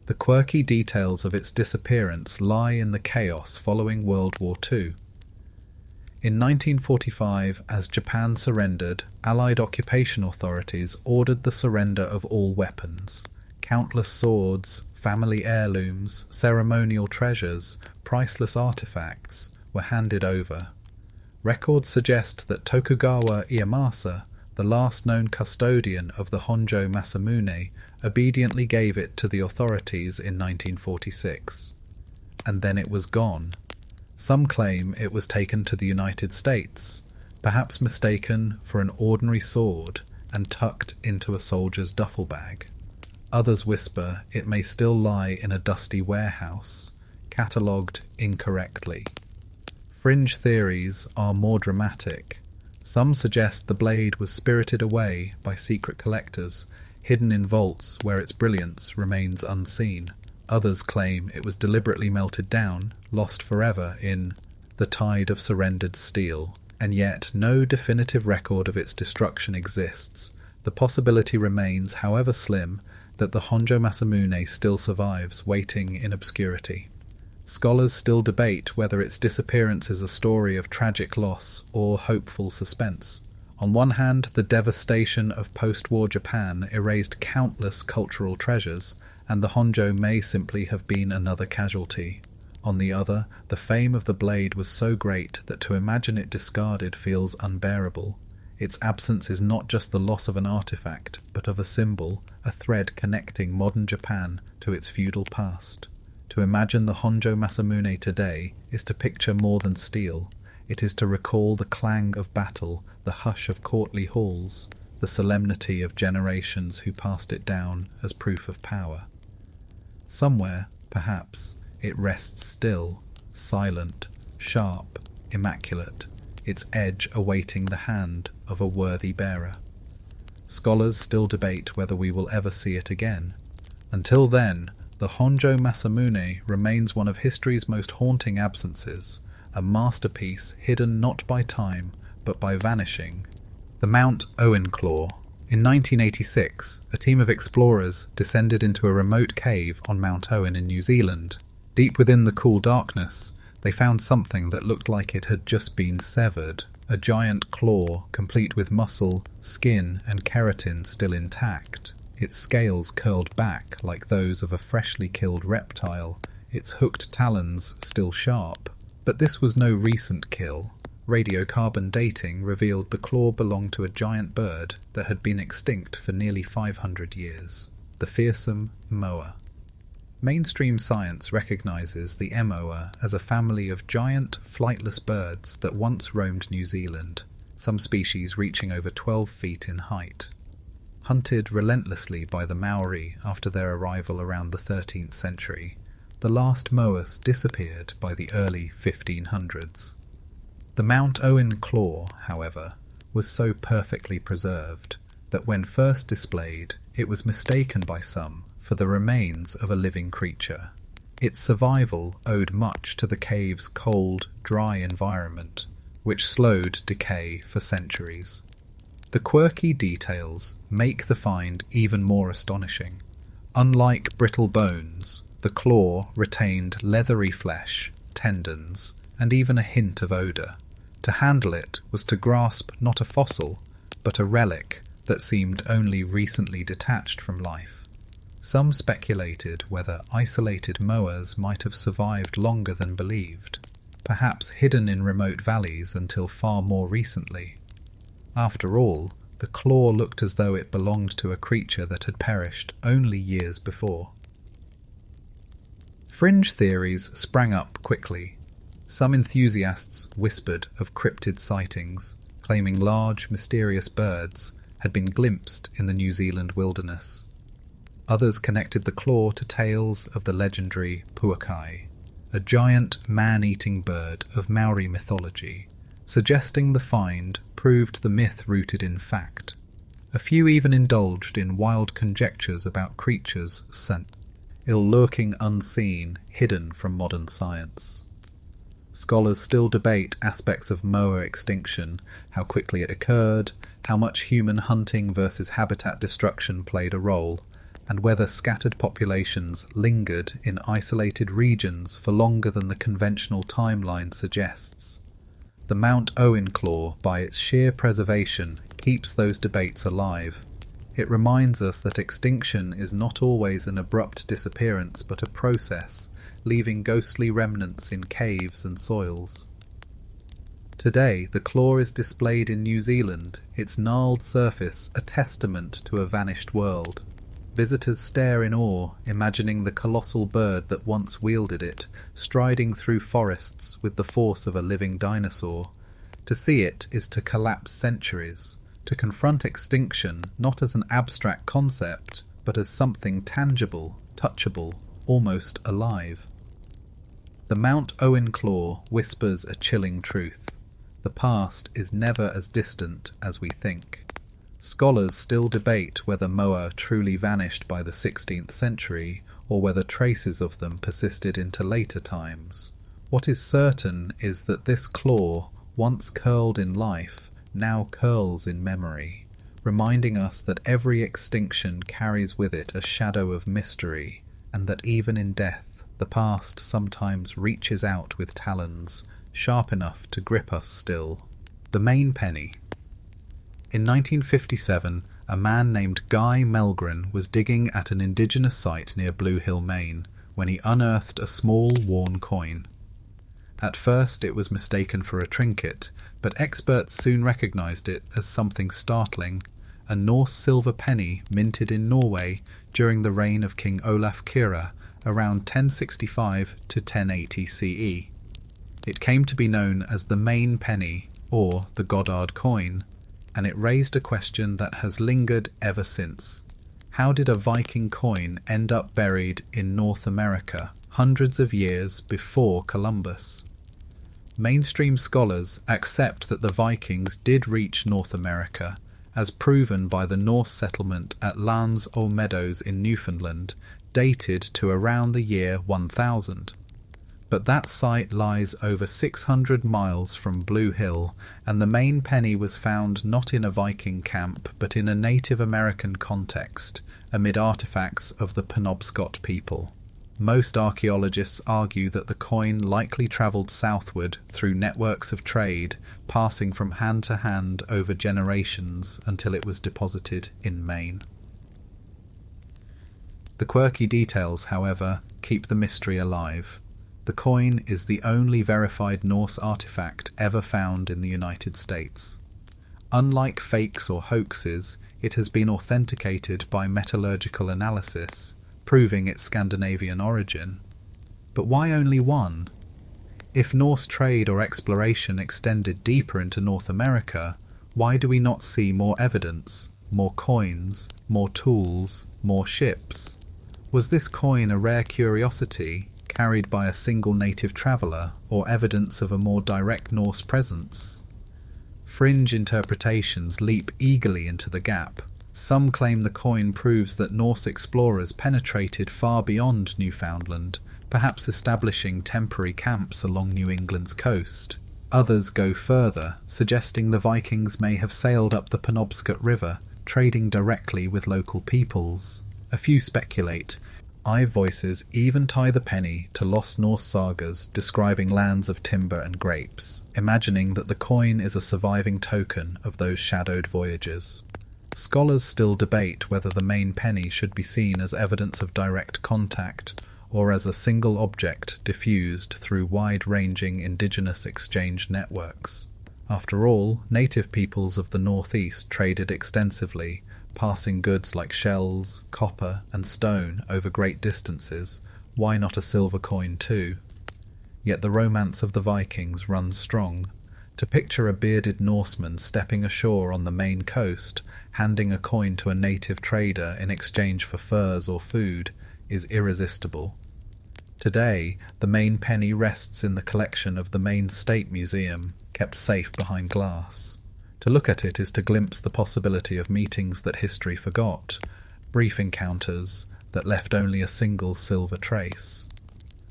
The quirky details of its disappearance lie in the chaos following World War II. In 1945, as Japan surrendered, Allied occupation authorities ordered the surrender of all weapons. Countless swords, family heirlooms, ceremonial treasures, priceless artifacts were handed over. Records suggest that Tokugawa Ieyasu, the last known custodian of the Honjo Masamune, obediently gave it to the authorities in 1946. And then it was gone. Some claim it was taken to the United States, perhaps mistaken for an ordinary sword and tucked into a soldier's duffel bag. Others whisper it may still lie in a dusty warehouse, catalogued incorrectly. Fringe theories are more dramatic. Some suggest the blade was spirited away by secret collectors, hidden in vaults where its brilliance remains unseen. Others claim it was deliberately melted down, lost forever in the tide of surrendered steel. And yet no definitive record of its destruction exists. The possibility remains, however slim, that the Honjo Masamune still survives, waiting in obscurity. Scholars still debate whether its disappearance is a story of tragic loss or hopeful suspense. On one hand, the devastation of post-war Japan erased countless cultural treasures, and the Honjo may simply have been another casualty. On the other, the fame of the blade was so great that to imagine it discarded feels unbearable. Its absence is not just the loss of an artifact, but of a symbol, a thread connecting modern Japan to its feudal past. To imagine the Honjo Masamune today is to picture more than steel. It is to recall the clang of battle, the hush of courtly halls, the solemnity of generations who passed it down as proof of power. Somewhere, perhaps, it rests still, silent, sharp, immaculate, its edge awaiting the hand of a worthy bearer. Scholars still debate whether we will ever see it again. Until then, the Honjo Masamune remains one of history's most haunting absences, a masterpiece hidden not by time, but by vanishing. The Mount Owenclaw. In 1986, a team of explorers descended into a remote cave on Mount Owen in New Zealand. Deep within the cool darkness, they found something that looked like it had just been severed, a giant claw complete with muscle, skin and keratin still intact. Its scales curled back like those of a freshly killed reptile, its hooked talons still sharp. But this was no recent kill. Radiocarbon dating revealed the claw belonged to a giant bird that had been extinct for nearly 500 years, the fearsome moa. Mainstream science recognizes the emoa as a family of giant, flightless birds that once roamed New Zealand, some species reaching over 12 feet in height. Hunted relentlessly by the Maori after their arrival around the 13th century, the last moas disappeared by the early 1500s. The Mount Owen claw, however, was so perfectly preserved that when first displayed, it was mistaken by some for the remains of a living creature. Its survival owed much to the cave's cold, dry environment, which slowed decay for centuries. The quirky details make the find even more astonishing. Unlike brittle bones, the claw retained leathery flesh, tendons, and even a hint of odour. To handle it was to grasp not a fossil, but a relic that seemed only recently detached from life. Some speculated whether isolated moas might have survived longer than believed, perhaps hidden in remote valleys until far more recently. After all, the claw looked as though it belonged to a creature that had perished only years before. Fringe theories sprang up quickly. Some enthusiasts whispered of cryptid sightings, claiming large, mysterious birds had been glimpsed in the New Zealand wilderness. Others connected the claw to tales of the legendary puakai, a giant man-eating bird of Maori mythology, suggesting the find proved the myth rooted in fact. A few even indulged in wild conjectures about creatures sent, ill-lurking unseen, hidden from modern science. Scholars still debate aspects of moa extinction, how quickly it occurred, how much human hunting versus habitat destruction played a role, and whether scattered populations lingered in isolated regions for longer than the conventional timeline suggests. The Mount Owen claw, by its sheer preservation, keeps those debates alive. It reminds us that extinction is not always an abrupt disappearance but a process, leaving ghostly remnants in caves and soils. Today, the claw is displayed in New Zealand, its gnarled surface a testament to a vanished world. Visitors stare in awe, imagining the colossal bird that once wielded it, striding through forests with the force of a living dinosaur. To see it is to collapse centuries, to confront extinction not as an abstract concept, but as something tangible, touchable, almost alive. The Mount Owen claw whispers a chilling truth. The past is never as distant as we think. Scholars still debate whether moa truly vanished by the 16th century or whether traces of them persisted into later times. What is certain is that this claw, once curled in life, now curls in memory, reminding us that every extinction carries with it a shadow of mystery, and that even in death, the past sometimes reaches out with talons, sharp enough to grip us still. The main penny. In 1957, a man named Guy Melgren was digging at an indigenous site near Blue Hill, Maine, when he unearthed a small, worn coin. At first it was mistaken for a trinket, but experts soon recognized it as something startling, a Norse silver penny minted in Norway during the reign of King Olaf Kyrre around 1065 to 1080 CE. It came to be known as the main penny, or the Goddard coin, and it raised a question that has lingered ever since. How did a Viking coin end up buried in North America hundreds of years before Columbus? Mainstream scholars accept that the Vikings did reach North America, as proven by the Norse settlement at Lans Meadows in Newfoundland, dated to around the year 1000. But that site lies over 600 miles from Blue Hill, and the main penny was found not in a Viking camp but in a Native American context, amid artifacts of the Penobscot people. Most archaeologists argue that the coin likely travelled southward through networks of trade, passing from hand to hand over generations until it was deposited in Maine. The quirky details, however, keep the mystery alive. The coin is the only verified Norse artifact ever found in the United States. Unlike fakes or hoaxes, it has been authenticated by metallurgical analysis, proving its Scandinavian origin. But why only one? If Norse trade or exploration extended deeper into North America, why do we not see more evidence, more coins, more tools, more ships? Was this coin a rare curiosity, carried by a single native traveller, or evidence of a more direct Norse presence? Fringe interpretations leap eagerly into the gap. Some claim the coin proves that Norse explorers penetrated far beyond Newfoundland, perhaps establishing temporary camps along New England's coast. Others go further, suggesting the Vikings may have sailed up the Penobscot River, trading directly with local peoples. A few speculate. Eye voices even tie the penny to lost Norse sagas describing lands of timber and grapes, imagining that the coin is a surviving token of those shadowed voyages. Scholars still debate whether the main penny should be seen as evidence of direct contact, or as a single object diffused through wide-ranging indigenous exchange networks. After all, native peoples of the Northeast traded extensively, passing goods like shells, copper, and stone over great distances. Why not a silver coin too? Yet the romance of the Vikings runs strong. To picture a bearded Norseman stepping ashore on the Maine coast, handing a coin to a native trader in exchange for furs or food, is irresistible. Today, the Maine penny rests in the collection of the Maine State Museum, kept safe behind glass. To look at it is to glimpse the possibility of meetings that history forgot, brief encounters that left only a single silver trace.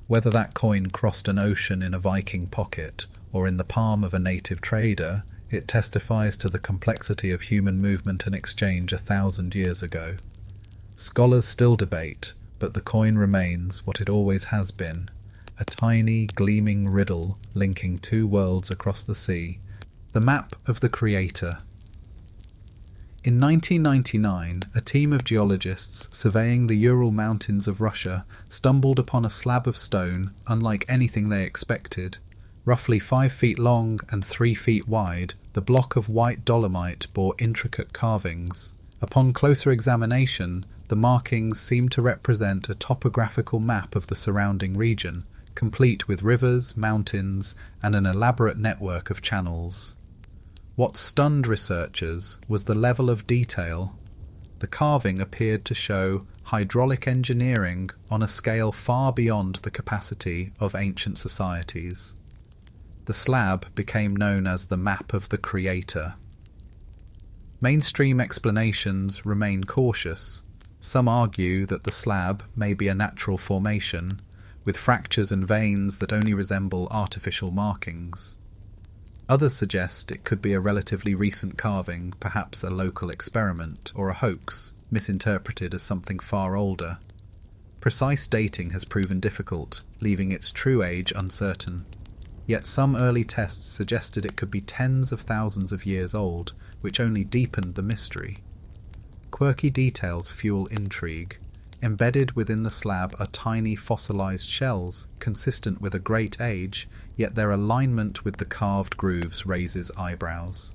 Whether that coin crossed an ocean in a Viking pocket or in the palm of a native trader, it testifies to the complexity of human movement and exchange 1,000 years ago. Scholars still debate, but the coin remains what it always has been, a tiny, gleaming riddle linking two worlds across the sea. The Map of the Creator. In 1999, a team of geologists surveying the Ural Mountains of Russia stumbled upon a slab of stone unlike anything they expected. Roughly 5 feet long and 3 feet wide, the block of white dolomite bore intricate carvings. Upon closer examination, the markings seemed to represent a topographical map of the surrounding region, complete with rivers, mountains, and an elaborate network of channels. What stunned researchers was the level of detail. The carving appeared to show hydraulic engineering on a scale far beyond the capacity of ancient societies. The slab became known as the Map of the Creator. Mainstream explanations remain cautious. Some argue that the slab may be a natural formation, with fractures and veins that only resemble artificial markings. Others suggest it could be a relatively recent carving, perhaps a local experiment, or a hoax, misinterpreted as something far older. Precise dating has proven difficult, leaving its true age uncertain. Yet some early tests suggested it could be tens of thousands of years old, which only deepened the mystery. Quirky details fuel intrigue. Embedded within the slab are tiny fossilized shells, consistent with a great age, yet their alignment with the carved grooves raises eyebrows.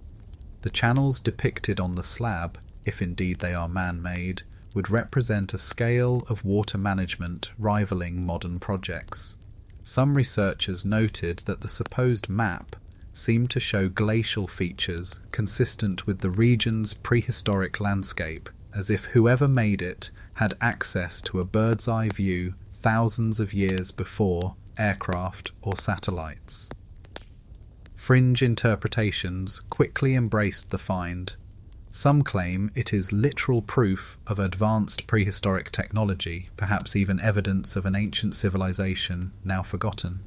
The channels depicted on the slab, if indeed they are man-made, would represent a scale of water management rivaling modern projects. Some researchers noted that the supposed map seemed to show glacial features consistent with the region's prehistoric landscape, as if whoever made it had access to a bird's-eye view thousands of years before aircraft or satellites. Fringe interpretations quickly embraced the find. Some claim it is literal proof of advanced prehistoric technology, perhaps even evidence of an ancient civilization now forgotten.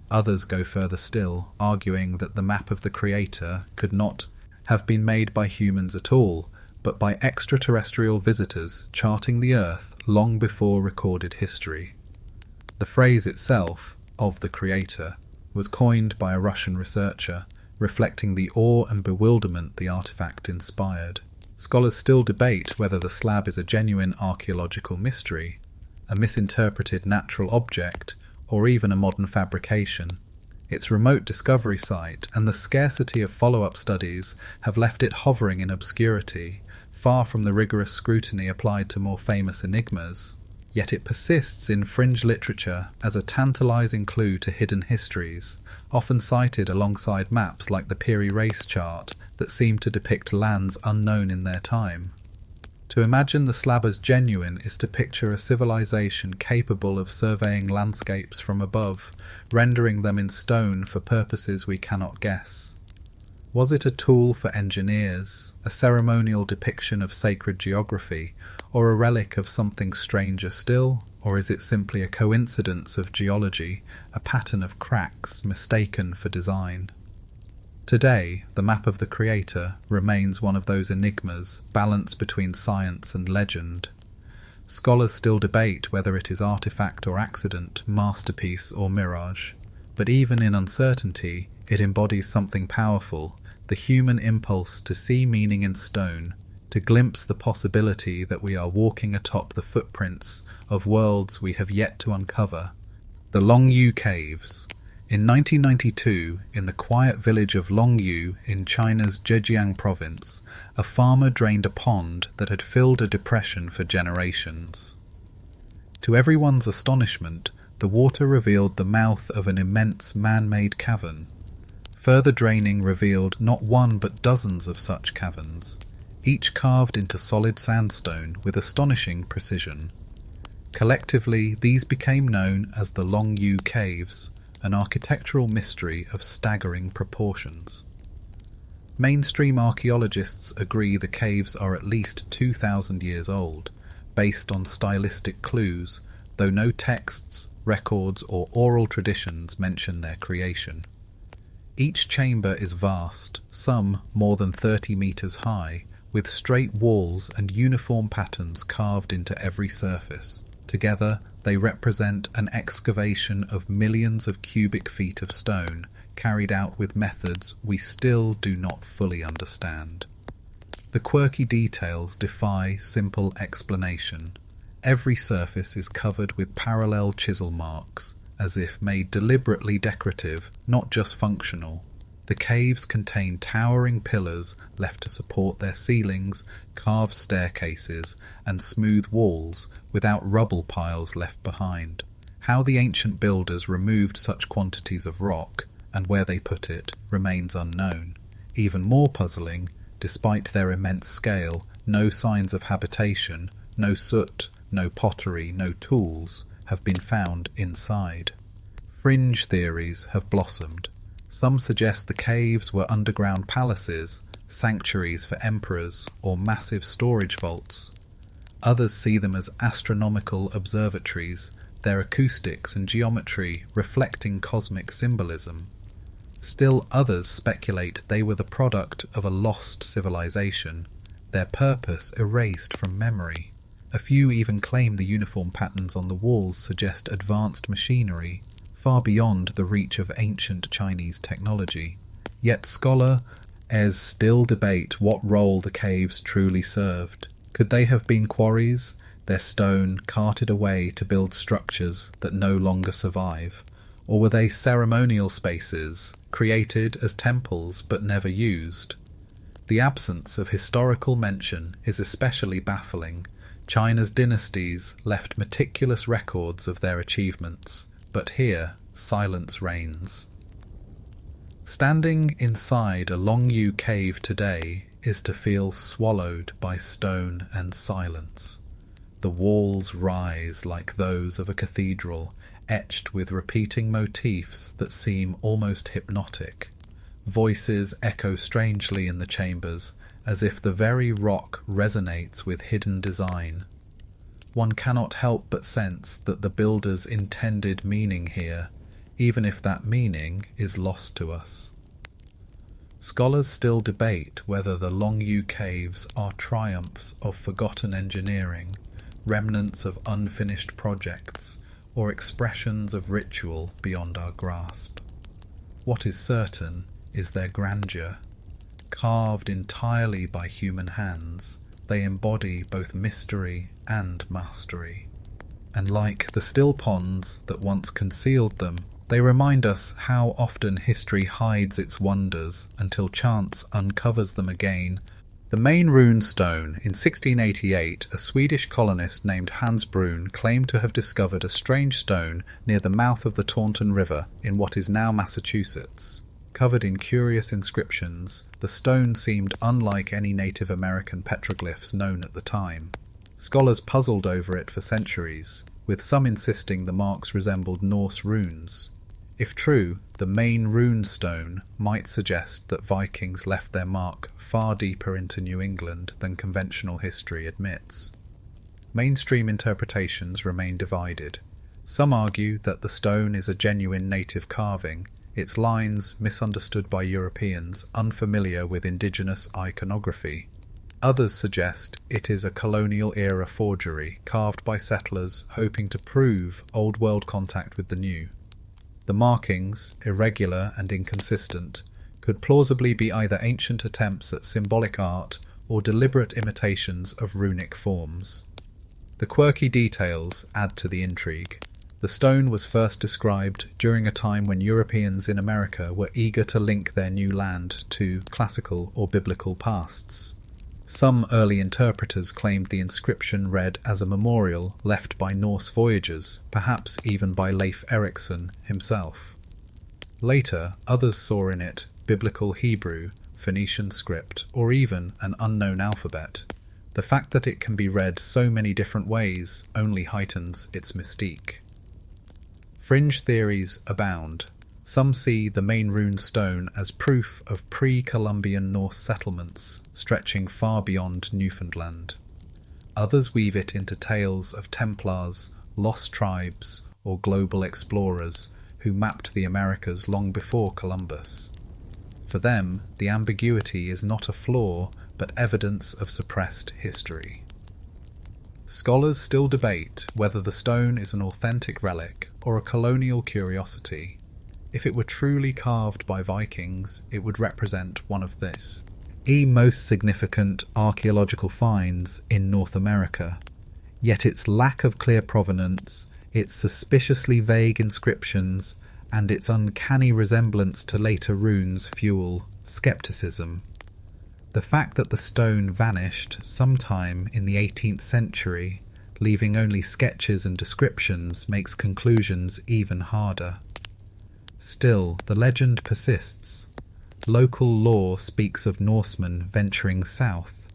Others go further still, arguing that the map of the Creator could not have been made by humans at all, but by extraterrestrial visitors charting the Earth long before recorded history. The phrase itself, of the Creator, was coined by a Russian researcher, reflecting the awe and bewilderment the artifact inspired. Scholars still debate whether the slab is a genuine archaeological mystery, a misinterpreted natural object, or even a modern fabrication. Its remote discovery site and the scarcity of follow-up studies have left it hovering in obscurity, far from the rigorous scrutiny applied to more famous enigmas. Yet it persists in fringe literature as a tantalizing clue to hidden histories, often cited alongside maps like the Piri Reis chart that seem to depict lands unknown in their time. To imagine the slab as genuine is to picture a civilization capable of surveying landscapes from above, rendering them in stone for purposes we cannot guess. Was it a tool for engineers, a ceremonial depiction of sacred geography, or a relic of something stranger still? Or is it simply a coincidence of geology, a pattern of cracks mistaken for design? Today, the map of the Creator remains one of those enigmas balanced between science and legend. Scholars still debate whether it is artifact or accident, masterpiece or mirage. But even in uncertainty, it embodies something powerful, the human impulse to see meaning in stone, to glimpse the possibility that we are walking atop the footprints of worlds we have yet to uncover. The Longyu Caves. In 1992, in the quiet village of Longyu in China's Zhejiang province, a farmer drained a pond that had filled a depression for generations. To everyone's astonishment, the water revealed the mouth of an immense man-made cavern. Further draining revealed not one but dozens of such caverns, each carved into solid sandstone with astonishing precision. Collectively, these became known as the Longyu Caves, an architectural mystery of staggering proportions. Mainstream archaeologists agree the caves are at least 2,000 years old, based on stylistic clues, though no texts, records, or oral traditions mention their creation. Each chamber is vast, some more than 30 meters high, with straight walls and uniform patterns carved into every surface. Together, they represent an excavation of millions of cubic feet of stone, carried out with methods we still do not fully understand. The quirky details defy simple explanation. Every surface is covered with parallel chisel marks, as if made deliberately decorative, not just functional. The caves contain towering pillars left to support their ceilings, carved staircases, and smooth walls without rubble piles left behind. How the ancient builders removed such quantities of rock, and where they put it, remains unknown. Even more puzzling, despite their immense scale, no signs of habitation, no soot, no pottery, no tools have been found inside. Fringe theories have blossomed. Some suggest the caves were underground palaces, sanctuaries for emperors, or massive storage vaults. Others see them as astronomical observatories, their acoustics and geometry reflecting cosmic symbolism. Still others speculate they were the product of a lost civilization, their purpose erased from memory. A few even claim the uniform patterns on the walls suggest advanced machinery, far beyond the reach of ancient Chinese technology. Yet scholars still debate what role the caves truly served. Could they have been quarries, their stone carted away to build structures that no longer survive? Or were they ceremonial spaces, created as temples but never used? The absence of historical mention is especially baffling. China's dynasties left meticulous records of their achievements, but here silence reigns. Standing inside a Longyu cave today is to feel swallowed by stone and silence. The walls rise like those of a cathedral, etched with repeating motifs that seem almost hypnotic. Voices echo strangely in the chambers, as if the very rock resonates with hidden design. One cannot help but sense that the builders intended meaning here, even if that meaning is lost to us. Scholars still debate whether the Long U caves are triumphs of forgotten engineering, remnants of unfinished projects, or expressions of ritual beyond our grasp. What is certain is their grandeur. Carved entirely by human hands, they embody both mystery and mastery. And like the still ponds that once concealed them, they remind us how often history hides its wonders until chance uncovers them again. The main rune stone. In 1688, a Swedish colonist named Hans Brun claimed to have discovered a strange stone near the mouth of the Taunton River in what is now Massachusetts. Covered in curious inscriptions, the stone seemed unlike any Native American petroglyphs known at the time. Scholars puzzled over it for centuries, with some insisting the marks resembled Norse runes. If true, the main rune stone might suggest that Vikings left their mark far deeper into New England than conventional history admits. Mainstream interpretations remain divided. Some argue that the stone is a genuine native carving, its lines misunderstood by Europeans unfamiliar with indigenous iconography. Others suggest it is a colonial-era forgery carved by settlers hoping to prove Old World contact with the New. The markings, irregular and inconsistent, could plausibly be either ancient attempts at symbolic art or deliberate imitations of runic forms. The quirky details add to the intrigue. The stone was first described during a time when Europeans in America were eager to link their new land to classical or biblical pasts. Some early interpreters claimed the inscription read as a memorial left by Norse voyagers, perhaps even by Leif Erikson himself. Later, others saw in it biblical Hebrew, Phoenician script, or even an unknown alphabet. The fact that it can be read so many different ways only heightens its mystique. Fringe theories abound. Some see the main rune stone as proof of pre-Columbian Norse settlements stretching far beyond Newfoundland. Others weave it into tales of Templars, lost tribes, or global explorers who mapped the Americas long before Columbus. For them, the ambiguity is not a flaw, but evidence of suppressed history. Scholars still debate whether the stone is an authentic relic or a colonial curiosity. If it were truly carved by Vikings, it would represent one of this: most significant archaeological finds in North America. Yet its lack of clear provenance, its suspiciously vague inscriptions, and its uncanny resemblance to later runes fuel skepticism. The fact that the stone vanished sometime in the 18th century, leaving only sketches and descriptions, makes conclusions even harder. Still, the legend persists. Local lore speaks of Norsemen venturing south,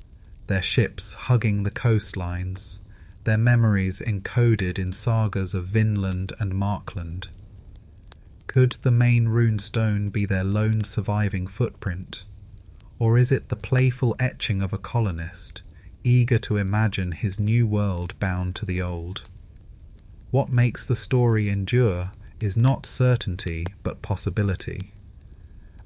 their ships hugging the coastlines, their memories encoded in sagas of Vinland and Markland. Could the main runestone be their lone surviving footprint? Or is it the playful etching of a colonist, eager to imagine his new world bound to the old? What makes the story endure is not certainty but possibility.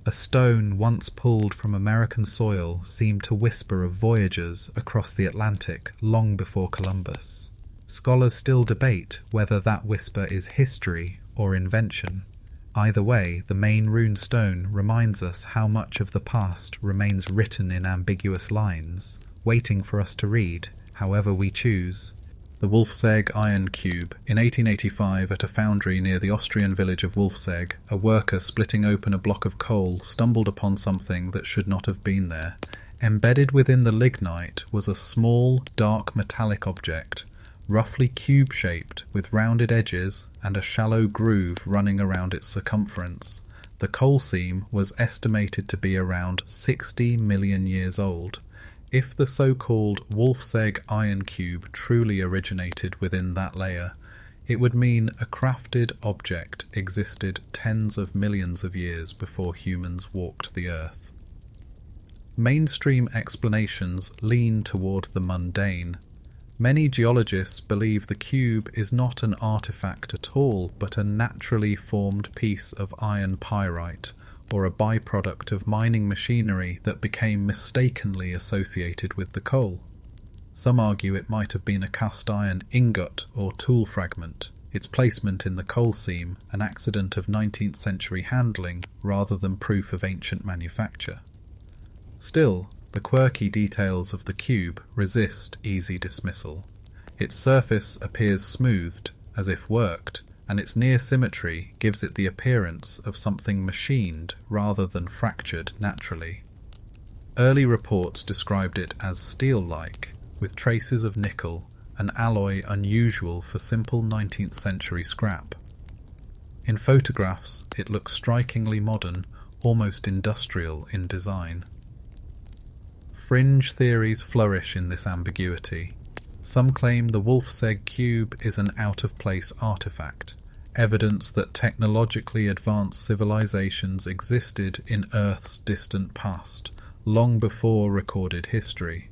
A stone once pulled from American soil seemed to whisper of voyagers across the Atlantic long before Columbus. Scholars still debate whether that whisper is history or invention. Either way, the main rune stone reminds us how much of the past remains written in ambiguous lines, waiting for us to read, however we choose. The Wolfsegg iron cube. In 1885, at a foundry near the Austrian village of Wolfsegg, a worker splitting open a block of coal stumbled upon something that should not have been there. Embedded within the lignite was a small, dark metallic object, roughly cube-shaped with rounded edges and a shallow groove running around its circumference. The coal seam was estimated to be around 60 million years old. If the so-called Wolfsegg iron cube truly originated within that layer, it would mean a crafted object existed tens of millions of years before humans walked the earth. Mainstream explanations lean toward the mundane. Many geologists believe the cube is not an artifact at all, but a naturally formed piece of iron pyrite, or a byproduct of mining machinery that became mistakenly associated with the coal. Some argue it might have been a cast iron ingot or tool fragment, its placement in the coal seam an accident of 19th century handling rather than proof of ancient manufacture. Still, the quirky details of the cube resist easy dismissal. Its surface appears smoothed, as if worked, and its near symmetry gives it the appearance of something machined rather than fractured naturally. Early reports described it as steel-like, with traces of nickel, an alloy unusual for simple 19th century scrap. In photographs, it looks strikingly modern, almost industrial in design. Fringe theories flourish in this ambiguity. Some claim the Wolf's Egg cube is an out-of-place artifact, evidence that technologically advanced civilizations existed in Earth's distant past, long before recorded history.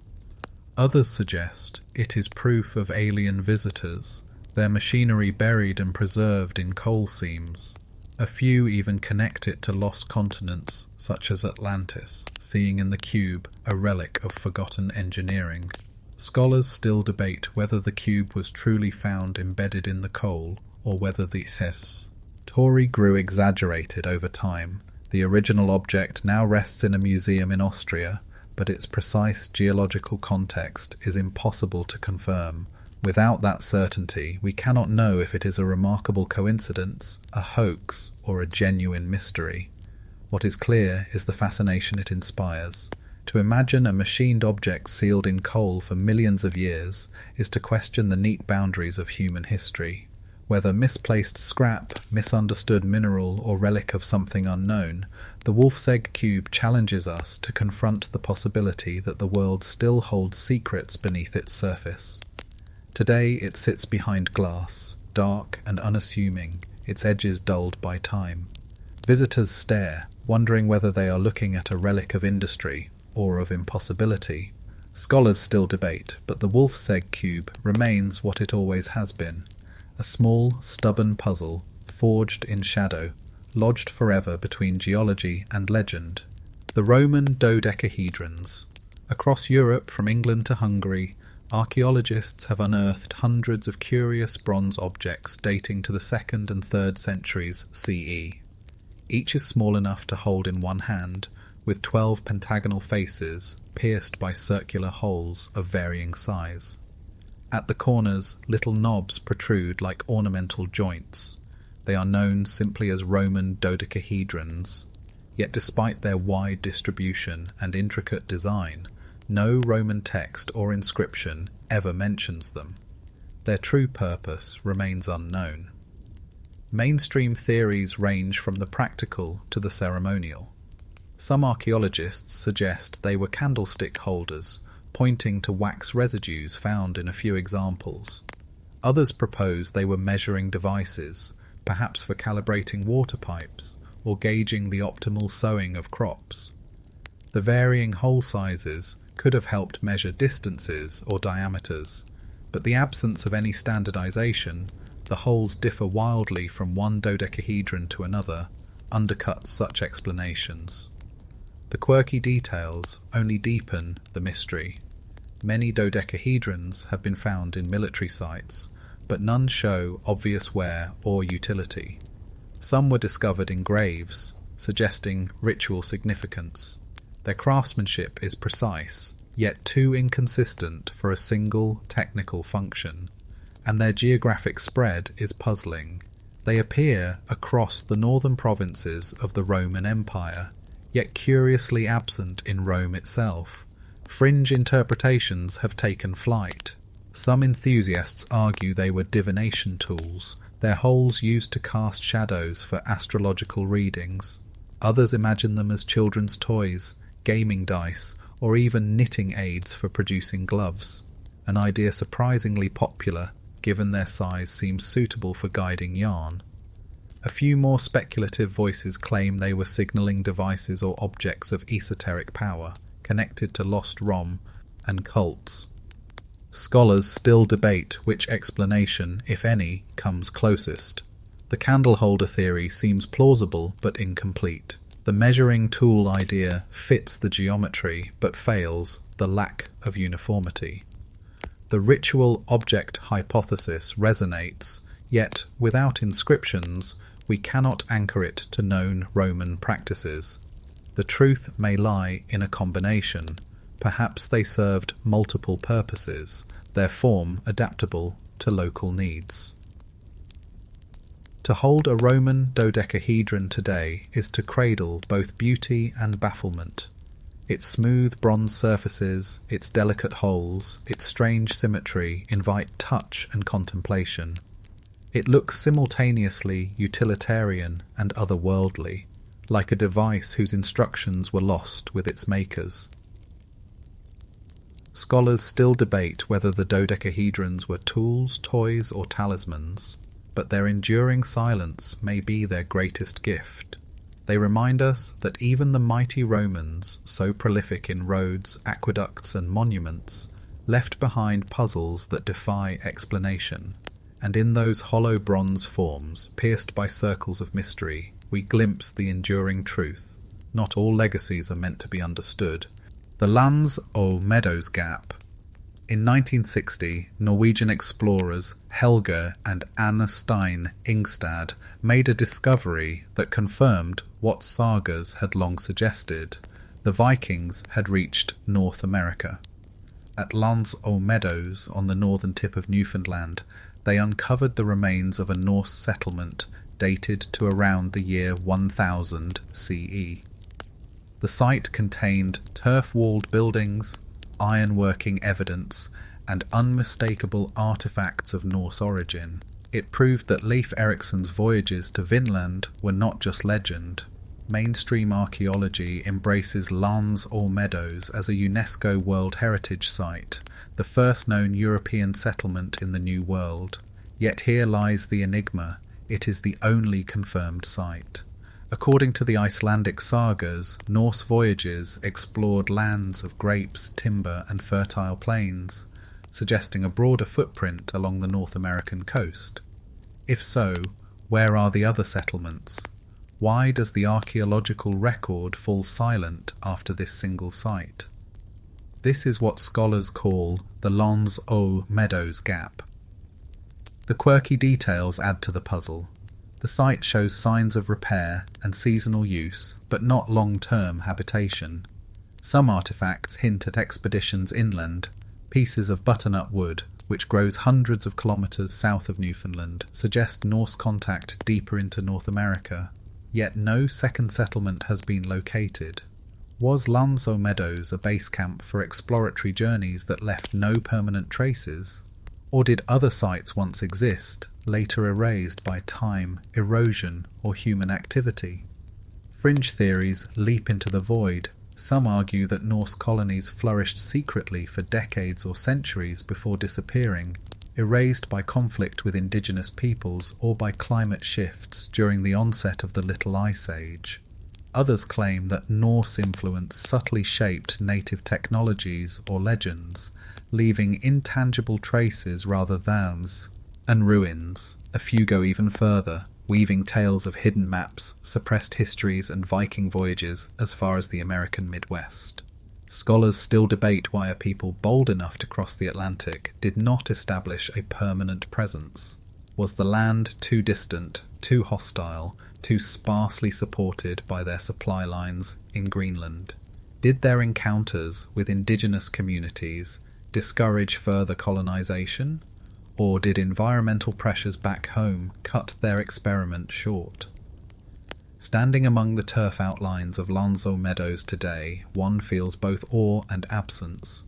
Others suggest it is proof of alien visitors, their machinery buried and preserved in coal seams. A few even connect it to lost continents, such as Atlantis, seeing in the cube a relic of forgotten engineering. Scholars still debate whether the cube was truly found embedded in the coal, or whether the story grew exaggerated over time. The original object now rests in a museum in Austria, but its precise geological context is impossible to confirm. Without that certainty, we cannot know if it is a remarkable coincidence, a hoax, or a genuine mystery. What is clear is the fascination it inspires. To imagine a machined object sealed in coal for millions of years is to question the neat boundaries of human history. Whether misplaced scrap, misunderstood mineral, or relic of something unknown, the Wolf's Egg cube challenges us to confront the possibility that the world still holds secrets beneath its surface. Today it sits behind glass, dark and unassuming, its edges dulled by time. Visitors stare, wondering whether they are looking at a relic of industry or of impossibility. Scholars still debate, but the Wolf's Egg cube remains what it always has been, a small, stubborn puzzle, forged in shadow, lodged forever between geology and legend. The Roman dodecahedrons. Across Europe, from England to Hungary, archaeologists have unearthed hundreds of curious bronze objects dating to the 2nd and 3rd centuries CE. Each is small enough to hold in one hand, with 12 pentagonal faces pierced by circular holes of varying size. At the corners, little knobs protrude like ornamental joints. They are known simply as Roman dodecahedrons, yet despite their wide distribution and intricate design, no Roman text or inscription ever mentions them. Their true purpose remains unknown. Mainstream theories range from the practical to the ceremonial. Some archaeologists suggest they were candlestick holders, pointing to wax residues found in a few examples. Others propose they were measuring devices, perhaps for calibrating water pipes or gauging the optimal sowing of crops. The varying hole sizes could have helped measure distances or diameters, but the absence of any standardization, the holes differ wildly from one dodecahedron to another, undercuts such explanations. The quirky details only deepen the mystery. Many dodecahedrons have been found in military sites, but none show obvious wear or utility. Some were discovered in graves, suggesting ritual significance. Their craftsmanship is precise, yet too inconsistent for a single technical function, and their geographic spread is puzzling. They appear across the northern provinces of the Roman Empire, yet curiously absent in Rome itself. Fringe interpretations have taken flight. Some enthusiasts argue they were divination tools, their holes used to cast shadows for astrological readings. Others imagine them as children's toys, gaming dice, or even knitting aids for producing gloves, an idea surprisingly popular given their size seems suitable for guiding yarn. A few more speculative voices claim they were signalling devices or objects of esoteric power, connected to lost Rom and cults. Scholars still debate which explanation, if any, comes closest. The candle holder theory seems plausible but incomplete. The measuring tool idea fits the geometry but fails the lack of uniformity. The ritual object hypothesis resonates, yet without inscriptions we cannot anchor it to known Roman practices. The truth may lie in a combination. Perhaps they served multiple purposes, their form adaptable to local needs. To hold a Roman dodecahedron today is to cradle both beauty and bafflement. Its smooth bronze surfaces, its delicate holes, its strange symmetry invite touch and contemplation. It looks simultaneously utilitarian and otherworldly, like a device whose instructions were lost with its makers. Scholars still debate whether the dodecahedrons were tools, toys, or talismans, but their enduring silence may be their greatest gift. They remind us that even the mighty Romans, so prolific in roads, aqueducts, and monuments, left behind puzzles that defy explanation, and in those hollow bronze forms, pierced by circles of mystery, we glimpse the enduring truth. Not all legacies are meant to be understood. The Lands og Meadows Gap. In 1960, Norwegian explorers Helge and Anne Stein Ingstad made a discovery that confirmed what sagas had long suggested. The Vikings had reached North America. At Lands og Meadows, on the northern tip of Newfoundland, they uncovered the remains of a Norse settlement dated to around the year 1000 CE. The site contained turf-walled buildings, ironworking evidence, and unmistakable artifacts of Norse origin. It proved that Leif Erikson's voyages to Vinland were not just legend. Mainstream archaeology embraces Lands og Meadows as a UNESCO World Heritage Site, the first known European settlement in the New World. Yet here lies the enigma. It is the only confirmed site. According to the Icelandic sagas, Norse voyages explored lands of grapes, timber, and fertile plains, suggesting a broader footprint along the North American coast. If so, where are the other settlements? Why does the archaeological record fall silent after this single site? This is what scholars call the Lands og Meadows Gap. The quirky details add to the puzzle. The site shows signs of repair and seasonal use, but not long-term habitation. Some artifacts hint at expeditions inland. Pieces of butternut wood, which grows hundreds of kilometres south of Newfoundland, suggest Norse contact deeper into North America. Yet no second settlement has been located. Was Lands og Meadows a base camp for exploratory journeys that left no permanent traces? Or did other sites once exist, later erased by time, erosion, or human activity? Fringe theories leap into the void. Some argue that Norse colonies flourished secretly for decades or centuries before disappearing, erased by conflict with indigenous peoples or by climate shifts during the onset of the Little Ice Age. Others claim that Norse influence subtly shaped native technologies or legends, leaving intangible traces rather than and ruins. A few go even further, weaving tales of hidden maps, suppressed histories, and Viking voyages as far as the American Midwest. Scholars still debate why a people bold enough to cross the Atlantic did not establish a permanent presence. Was the land too distant, too hostile, too sparsely supported by their supply lines in Greenland? Did their encounters with indigenous communities discourage further colonization? Or did environmental pressures back home cut their experiment short? Standing among the turf outlines of Lands og Meadows today, one feels both awe and absence.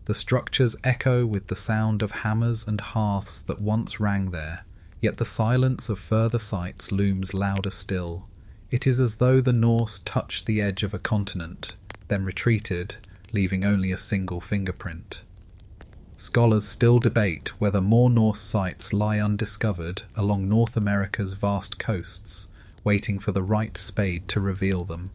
The structures echo with the sound of hammers and hearths that once rang there, yet the silence of further sites looms louder still. It is as though the Norse touched the edge of a continent, then retreated, leaving only a single fingerprint. Scholars still debate whether more Norse sites lie undiscovered along North America's vast coasts, waiting for the right spade to reveal them.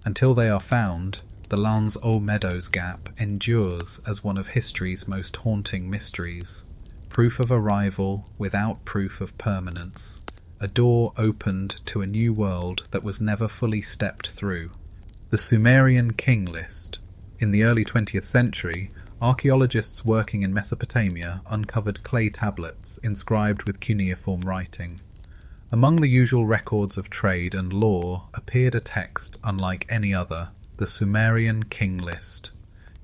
Until they are found, the Lans aux Meadows Gap endures as one of history's most haunting mysteries. Proof of arrival without proof of permanence. A door opened to a new world that was never fully stepped through. The Sumerian King List. In the early 20th century, archaeologists working in Mesopotamia uncovered clay tablets inscribed with cuneiform writing. Among the usual records of trade and law appeared a text unlike any other, the Sumerian King List.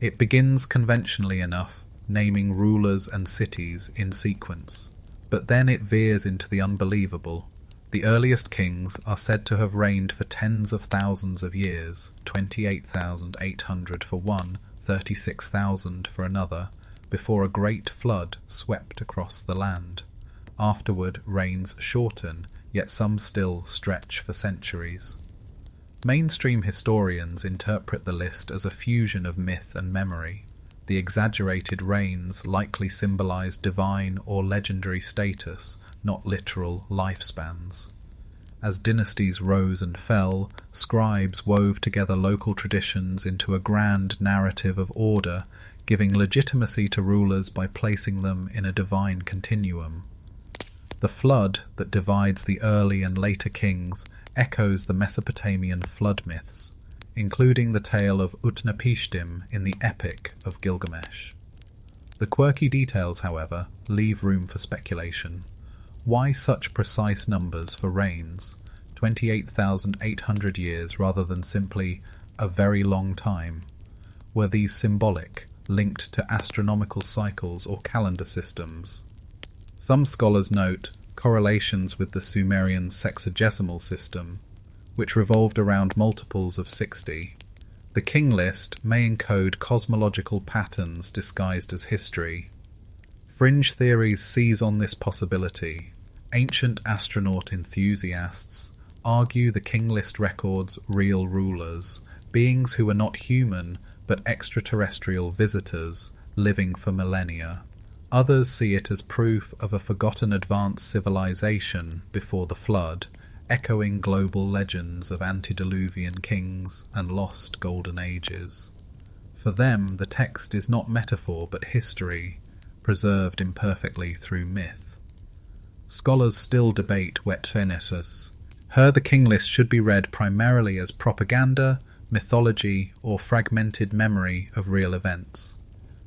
It begins conventionally enough, naming rulers and cities in sequence. But then it veers into the unbelievable. The earliest kings are said to have reigned for tens of thousands of years, 28,800 for one, 36,000 for another, before a great flood swept across the land. Afterward, reigns shorten, yet some still stretch for centuries. Mainstream historians interpret the list as a fusion of myth and memory. The exaggerated reigns likely symbolize divine or legendary status, not literal lifespans. As dynasties rose and fell, scribes wove together local traditions into a grand narrative of order, giving legitimacy to rulers by placing them in a divine continuum. The flood that divides the early and later kings echoes the Mesopotamian flood myths, including the tale of Utnapishtim in the Epic of Gilgamesh. The quirky details, however, leave room for speculation. Why such precise numbers for reigns, 28,800 years rather than simply a very long time? Were these symbolic, linked to astronomical cycles or calendar systems? Some scholars note correlations with the Sumerian sexagesimal system, which revolved around multiples of 60. The king list may encode cosmological patterns disguised as history. Fringe theories seize on this possibility. Ancient astronaut enthusiasts argue the king list records real rulers, beings who are not human but extraterrestrial visitors living for millennia. Others see it as proof of a forgotten advanced civilization before the flood, echoing global legends of antediluvian kings and lost golden ages. For them, the text is not metaphor but history, preserved imperfectly through myth. Scholars still debate Wetphenesus. Her the king list should be read primarily as propaganda, mythology, or fragmented memory of real events.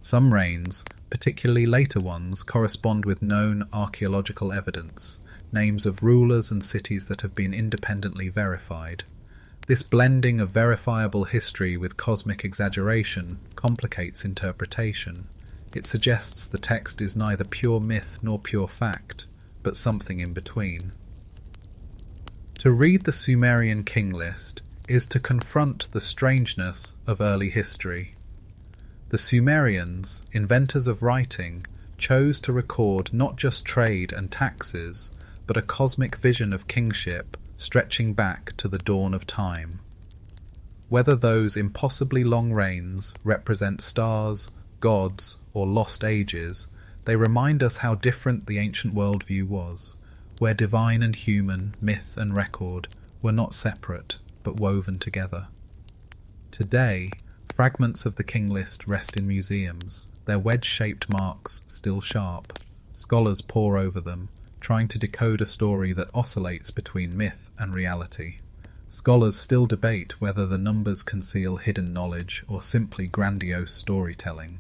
Some reigns, particularly later ones, correspond with known archaeological evidence, names of rulers and cities that have been independently verified. This blending of verifiable history with cosmic exaggeration complicates interpretation. It suggests the text is neither pure myth nor pure fact, but something in between. To read the Sumerian king list is to confront the strangeness of early history. The Sumerians, inventors of writing, chose to record not just trade and taxes, but a cosmic vision of kingship stretching back to the dawn of time. Whether those impossibly long reigns represent stars, gods, or lost ages, they remind us how different the ancient worldview was, where divine and human, myth and record were not separate, but woven together. Today, fragments of the king list rest in museums, their wedge-shaped marks still sharp. Scholars pore over them, trying to decode a story that oscillates between myth and reality. Scholars still debate whether the numbers conceal hidden knowledge or simply grandiose storytelling.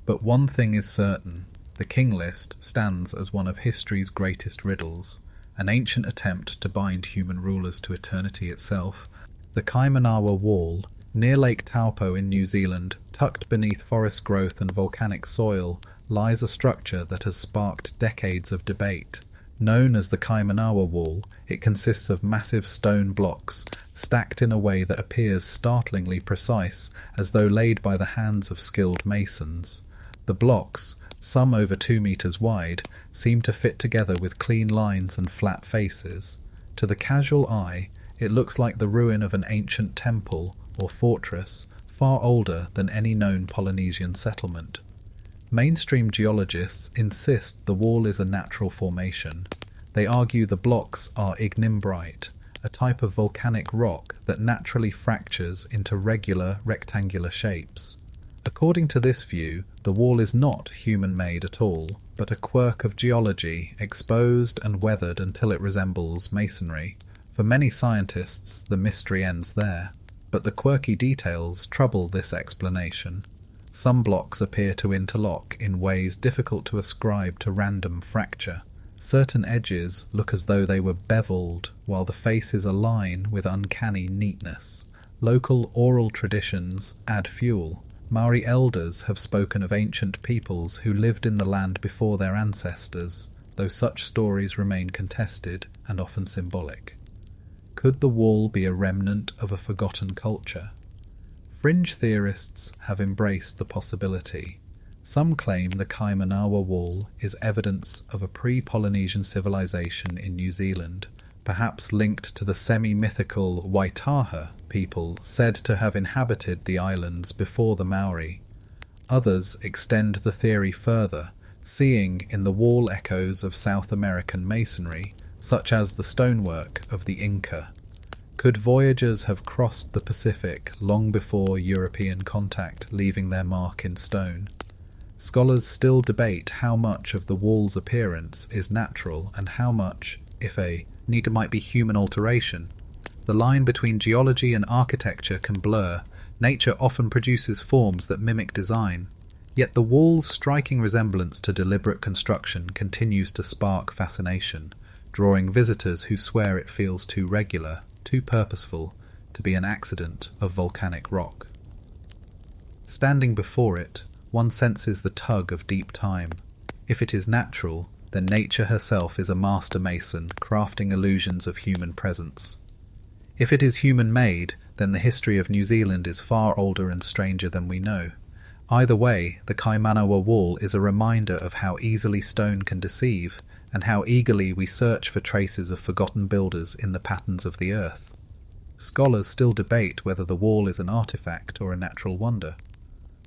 But one thing is certain, the king list stands as one of history's greatest riddles, an ancient attempt to bind human rulers to eternity itself. The Kaimanawa Wall, near Lake Taupo in New Zealand, tucked beneath forest growth and volcanic soil, lies a structure that has sparked decades of debate. Known as the Kaimanawa Wall, it consists of massive stone blocks, stacked in a way that appears startlingly precise, as though laid by the hands of skilled masons. The blocks, some over 2 meters wide, seem to fit together with clean lines and flat faces. To the casual eye, it looks like the ruin of an ancient temple or fortress, far older than any known Polynesian settlement. Mainstream geologists insist the wall is a natural formation. They argue the blocks are ignimbrite, a type of volcanic rock that naturally fractures into regular rectangular shapes. According to this view, the wall is not human-made at all, but a quirk of geology exposed and weathered until it resembles masonry. For many scientists, the mystery ends there, but the quirky details trouble this explanation. Some blocks appear to interlock in ways difficult to ascribe to random fracture. Certain edges look as though they were beveled, while the faces align with uncanny neatness. Local oral traditions add fuel. Maori elders have spoken of ancient peoples who lived in the land before their ancestors, though such stories remain contested and often symbolic. Could the wall be a remnant of a forgotten culture? Fringe theorists have embraced the possibility. Some claim the Kaimanawa Wall is evidence of a pre-Polynesian civilization in New Zealand, perhaps linked to the semi-mythical Waitaha people said to have inhabited the islands before the Maori. Others extend the theory further, seeing in the wall echoes of South American masonry, such as the stonework of the Inca. Could voyagers have crossed the Pacific long before European contact, leaving their mark in stone? Scholars still debate how much of the wall's appearance is natural and how much, if a need, might be human alteration. The line between geology and architecture can blur. Nature often produces forms that mimic design. Yet the wall's striking resemblance to deliberate construction continues to spark fascination, drawing visitors who swear it feels too regular, too purposeful, to be an accident of volcanic rock. Standing before it, one senses the tug of deep time. If it is natural, then nature herself is a master mason, crafting illusions of human presence. If it is human-made, then the history of New Zealand is far older and stranger than we know. Either way, the Kaimanawa Wall is a reminder of how easily stone can deceive, and how eagerly we search for traces of forgotten builders in the patterns of the earth. Scholars still debate whether the wall is an artifact or a natural wonder.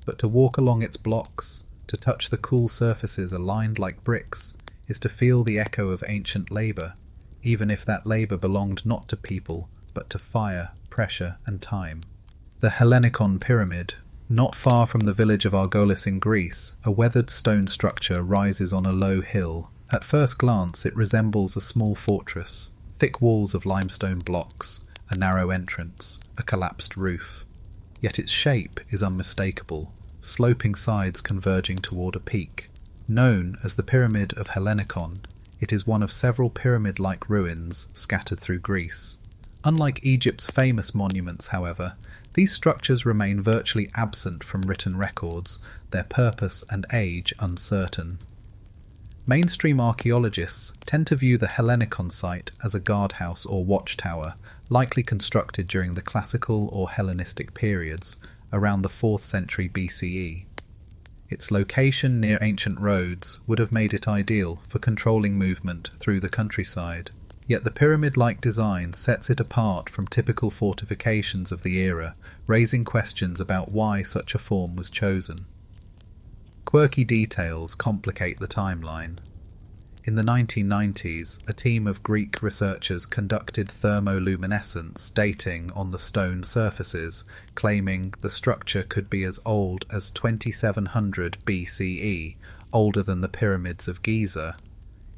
But to walk along its blocks, to touch the cool surfaces aligned like bricks, is to feel the echo of ancient labour, even if that labour belonged not to people, but to fire, pressure and time. The Hellenikon Pyramid. Not far from the village of Argolis in Greece, a weathered stone structure rises on a low hill. At first glance it resembles a small fortress, thick walls of limestone blocks, a narrow entrance, a collapsed roof. Yet its shape is unmistakable, sloping sides converging toward a peak. Known as the Pyramid of Hellenikon, it is one of several pyramid-like ruins scattered through Greece. Unlike Egypt's famous monuments, however, these structures remain virtually absent from written records, their purpose and age uncertain. Mainstream archaeologists tend to view the Hellenikon site as a guardhouse or watchtower, likely constructed during the classical or Hellenistic periods, around the 4th century BCE. Its location near ancient roads would have made it ideal for controlling movement through the countryside. Yet the pyramid-like design sets it apart from typical fortifications of the era, raising questions about why such a form was chosen. Quirky details complicate the timeline. In the 1990s, a team of Greek researchers conducted thermoluminescence dating on the stone surfaces, claiming the structure could be as old as 2700 BCE, older than the pyramids of Giza.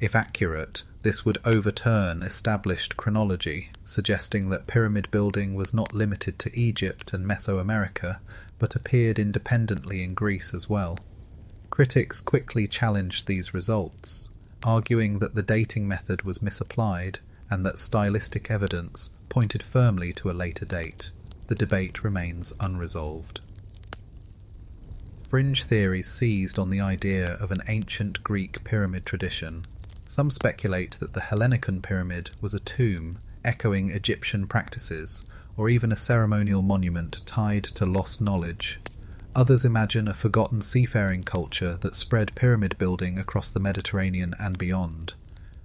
If accurate, this would overturn established chronology, suggesting that pyramid building was not limited to Egypt and Mesoamerica, but appeared independently in Greece as well. Critics quickly challenged these results, arguing that the dating method was misapplied and that stylistic evidence pointed firmly to a later date. The debate remains unresolved. Fringe theories seized on the idea of an ancient Greek pyramid tradition. Some speculate that the Hellenikon pyramid was a tomb echoing Egyptian practices, or even a ceremonial monument tied to lost knowledge. Others imagine a forgotten seafaring culture that spread pyramid building across the Mediterranean and beyond.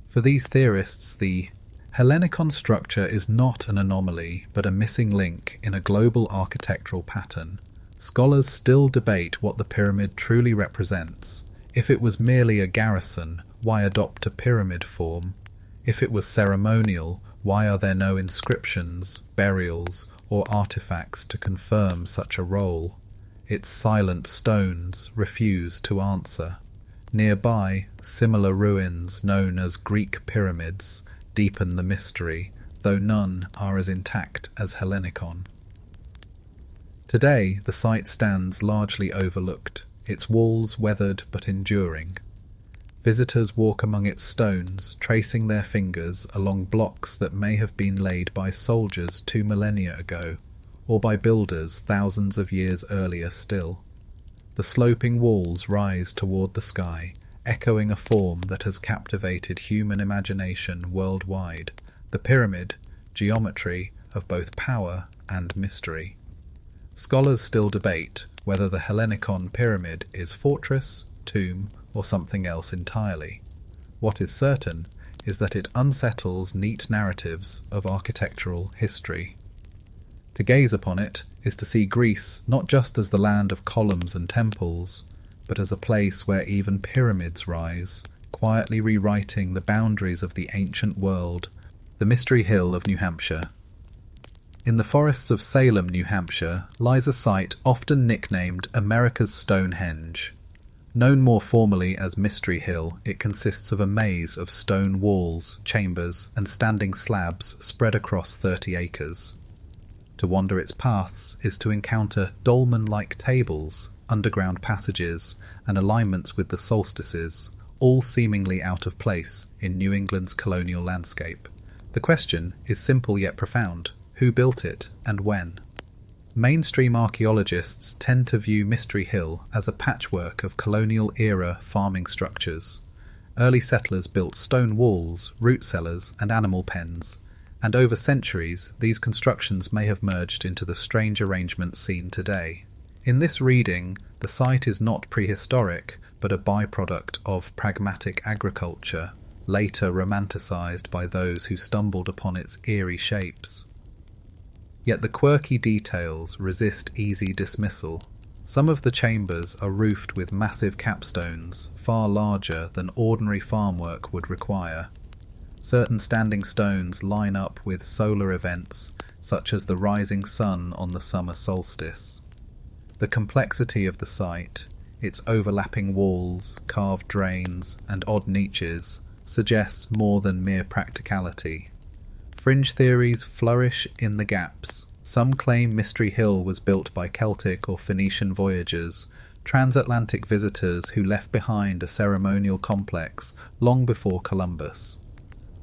For these theorists, the Hellenikon structure is not an anomaly, but a missing link in a global architectural pattern. Scholars still debate what the pyramid truly represents. If it was merely a garrison, why adopt a pyramid form? If it was ceremonial, Why are there no inscriptions, burials, or artifacts to confirm such a role? Its silent stones refuse to answer. Nearby, similar ruins known as Greek pyramids deepen the mystery, though none are as intact as Hellenikon. Today, the site stands largely overlooked, its walls weathered but enduring. Visitors walk among its stones, tracing their fingers along blocks that may have been laid by soldiers 2 millennia ago, or by builders thousands of years earlier still. The sloping walls rise toward the sky, echoing a form that has captivated human imagination worldwide, the pyramid, geometry of both power and mystery. Scholars still debate whether the Hellenikon pyramid is fortress, tomb, or something else entirely. What is certain is that it unsettles neat narratives of architectural history. To gaze upon it is to see Greece not just as the land of columns and temples, but as a place where even pyramids rise, quietly rewriting the boundaries of the ancient world, the Mystery Hill of New Hampshire. In the forests of Salem, New Hampshire, lies a site often nicknamed America's Stonehenge. Known more formally as Mystery Hill, it consists of a maze of stone walls, chambers, and standing slabs spread across 30 acres. To wander its paths is to encounter dolmen-like tables, underground passages, and alignments with the solstices, all seemingly out of place in New England's colonial landscape. The question is simple yet profound. Who built it, and when? Mainstream archaeologists tend to view Mystery Hill as a patchwork of colonial-era farming structures. Early settlers built stone walls, root cellars, and animal pens, and over centuries these constructions may have merged into the strange arrangement seen today. In this reading, the site is not prehistoric, but a byproduct of pragmatic agriculture, later romanticized by those who stumbled upon its eerie shapes. Yet the quirky details resist easy dismissal. Some of the chambers are roofed with massive capstones, far larger than ordinary farm work would require. Certain standing stones line up with solar events, such as the rising sun on the summer solstice. The complexity of the site, its overlapping walls, carved drains, and odd niches, suggests more than mere practicality. Fringe theories flourish in the gaps. Some claim Mystery Hill was built by Celtic or Phoenician voyagers, transatlantic visitors who left behind a ceremonial complex long before Columbus.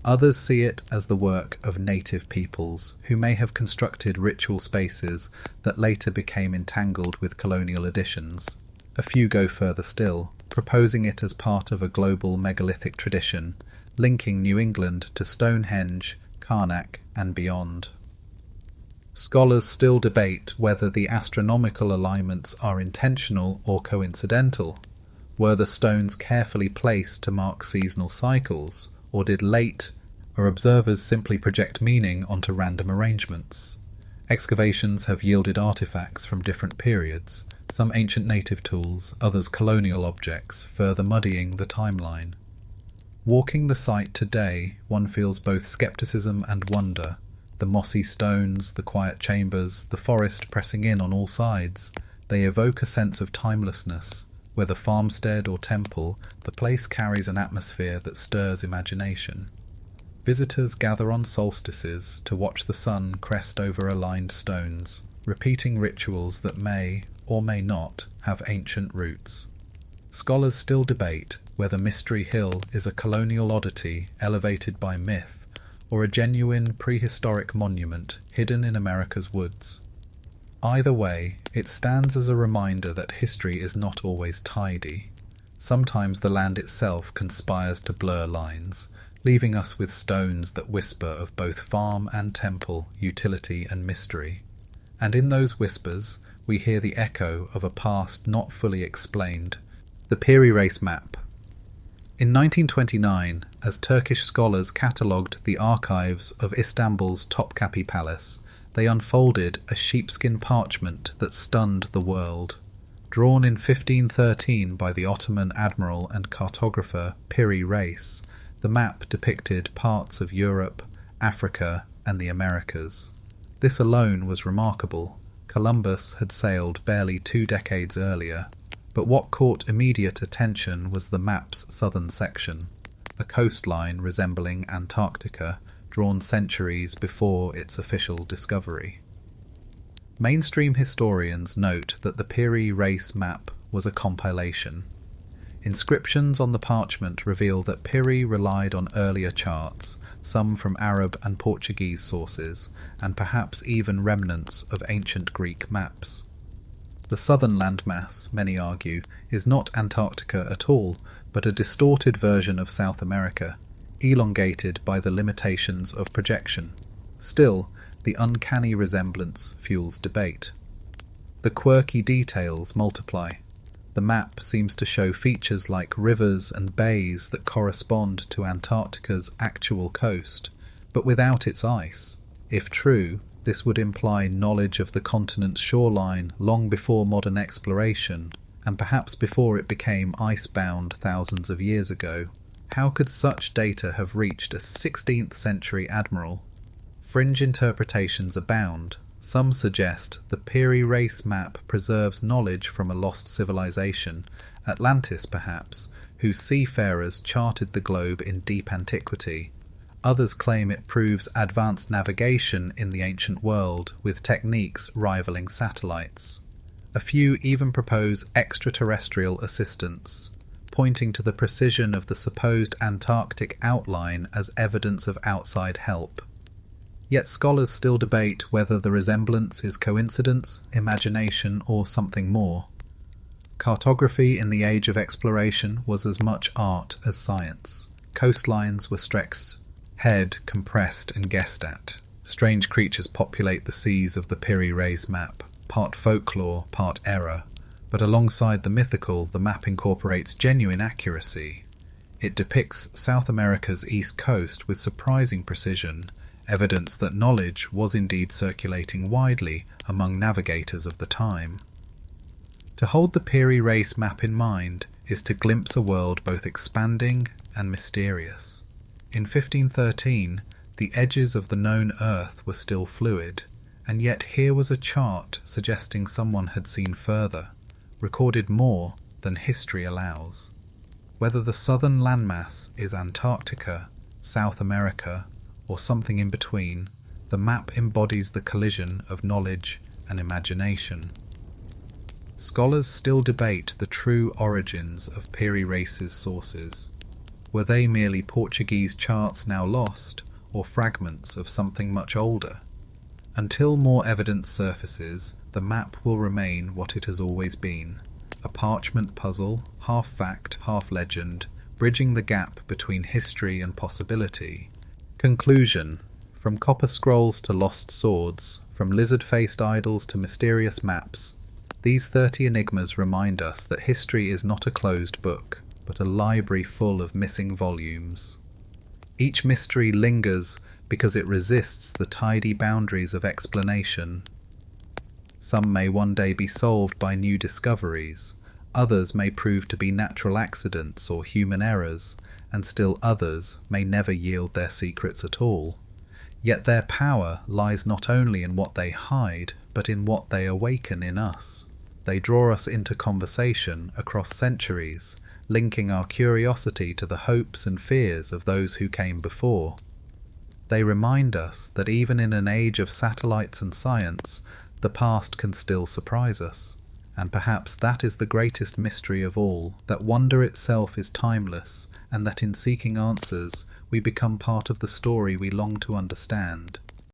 Others see it as the work of native peoples, who may have constructed ritual spaces that later became entangled with colonial additions. A few go further still, proposing it as part of a global megalithic tradition, linking New England to Stonehenge, Karnak, and beyond. Scholars still debate whether the astronomical alignments are intentional or coincidental. Were the stones carefully placed to mark seasonal cycles, or did observers simply project meaning onto random arrangements? Excavations have yielded artifacts from different periods, some ancient native tools, others colonial objects, further muddying the timeline. Walking the site today, one feels both skepticism and wonder. The mossy stones, the quiet chambers, the forest pressing in on all sides, they evoke a sense of timelessness. Whether farmstead or temple, the place carries an atmosphere that stirs imagination. Visitors gather on solstices to watch the sun crest over aligned stones, repeating rituals that may, or may not, have ancient roots. Scholars still debate whether Mystery Hill is a colonial oddity elevated by myth, or a genuine prehistoric monument hidden in America's woods. Either way, it stands as a reminder that history is not always tidy. Sometimes the land itself conspires to blur lines, leaving us with stones that whisper of both farm and temple, utility and mystery. And in those whispers, we hear the echo of a past not fully explained, the Piri Reis Map. In 1929, as Turkish scholars catalogued the archives of Istanbul's Topkapi Palace, they unfolded a sheepskin parchment that stunned the world. Drawn in 1513 by the Ottoman admiral and cartographer Piri Reis, the map depicted parts of Europe, Africa, and the Americas. This alone was remarkable. Columbus had sailed barely 2 decades earlier, but what caught immediate attention was the map's southern section, a coastline resembling Antarctica, drawn centuries before its official discovery. Mainstream historians note that the Piri Reis Map was a compilation. Inscriptions on the parchment reveal that Piri relied on earlier charts, some from Arab and Portuguese sources, and perhaps even remnants of ancient Greek maps. The southern landmass, many argue, is not Antarctica at all, but a distorted version of South America, elongated by the limitations of projection. Still, the uncanny resemblance fuels debate. The quirky details multiply. The map seems to show features like rivers and bays that correspond to Antarctica's actual coast, but without its ice. If true, this would imply knowledge of the continent's shoreline long before modern exploration, and perhaps before it became ice-bound thousands of years ago. How could such data have reached a 16th century admiral? Fringe interpretations abound. Some suggest the Piri Reis Map preserves knowledge from a lost civilization, Atlantis perhaps, whose seafarers charted the globe in deep antiquity. Others claim it proves advanced navigation in the ancient world, with techniques rivaling satellites. A few even propose extraterrestrial assistance, pointing to the precision of the supposed Antarctic outline as evidence of outside help. Yet scholars still debate whether the resemblance is coincidence, imagination, or something more. Cartography in the age of exploration was as much art as science. Coastlines were stretched, head compressed and guessed at. Strange creatures populate the seas of the Piri Reis Map, part folklore, part error. But alongside the mythical, the map incorporates genuine accuracy. It depicts South America's east coast with surprising precision, evidence that knowledge was indeed circulating widely among navigators of the time. To hold the Piri Reis Map in mind is to glimpse a world both expanding and mysterious. In 1513, the edges of the known Earth were still fluid, and yet here was a chart suggesting someone had seen further, recorded more than history allows. Whether the southern landmass is Antarctica, South America, or something in between, the map embodies the collision of knowledge and imagination. Scholars still debate the true origins of Piri Reis's sources. Were they merely Portuguese charts now lost, or fragments of something much older? Until more evidence surfaces, the map will remain what it has always been, a parchment puzzle, half fact, half legend, bridging the gap between history and possibility. Conclusion. From copper scrolls to lost swords, from lizard-faced idols to mysterious maps, these 30 enigmas remind us that history is not a closed book, but a library full of missing volumes. Each mystery lingers because it resists the tidy boundaries of explanation. Some may one day be solved by new discoveries, others may prove to be natural accidents or human errors, and still others may never yield their secrets at all. Yet their power lies not only in what they hide, but in what they awaken in us. They draw us into conversation across centuries, linking our curiosity to the hopes and fears of those who came before. They remind us that even in an age of satellites and science, the past can still surprise us. And perhaps that is the greatest mystery of all, that wonder itself is timeless, and that in seeking answers we become part of the story we long to understand.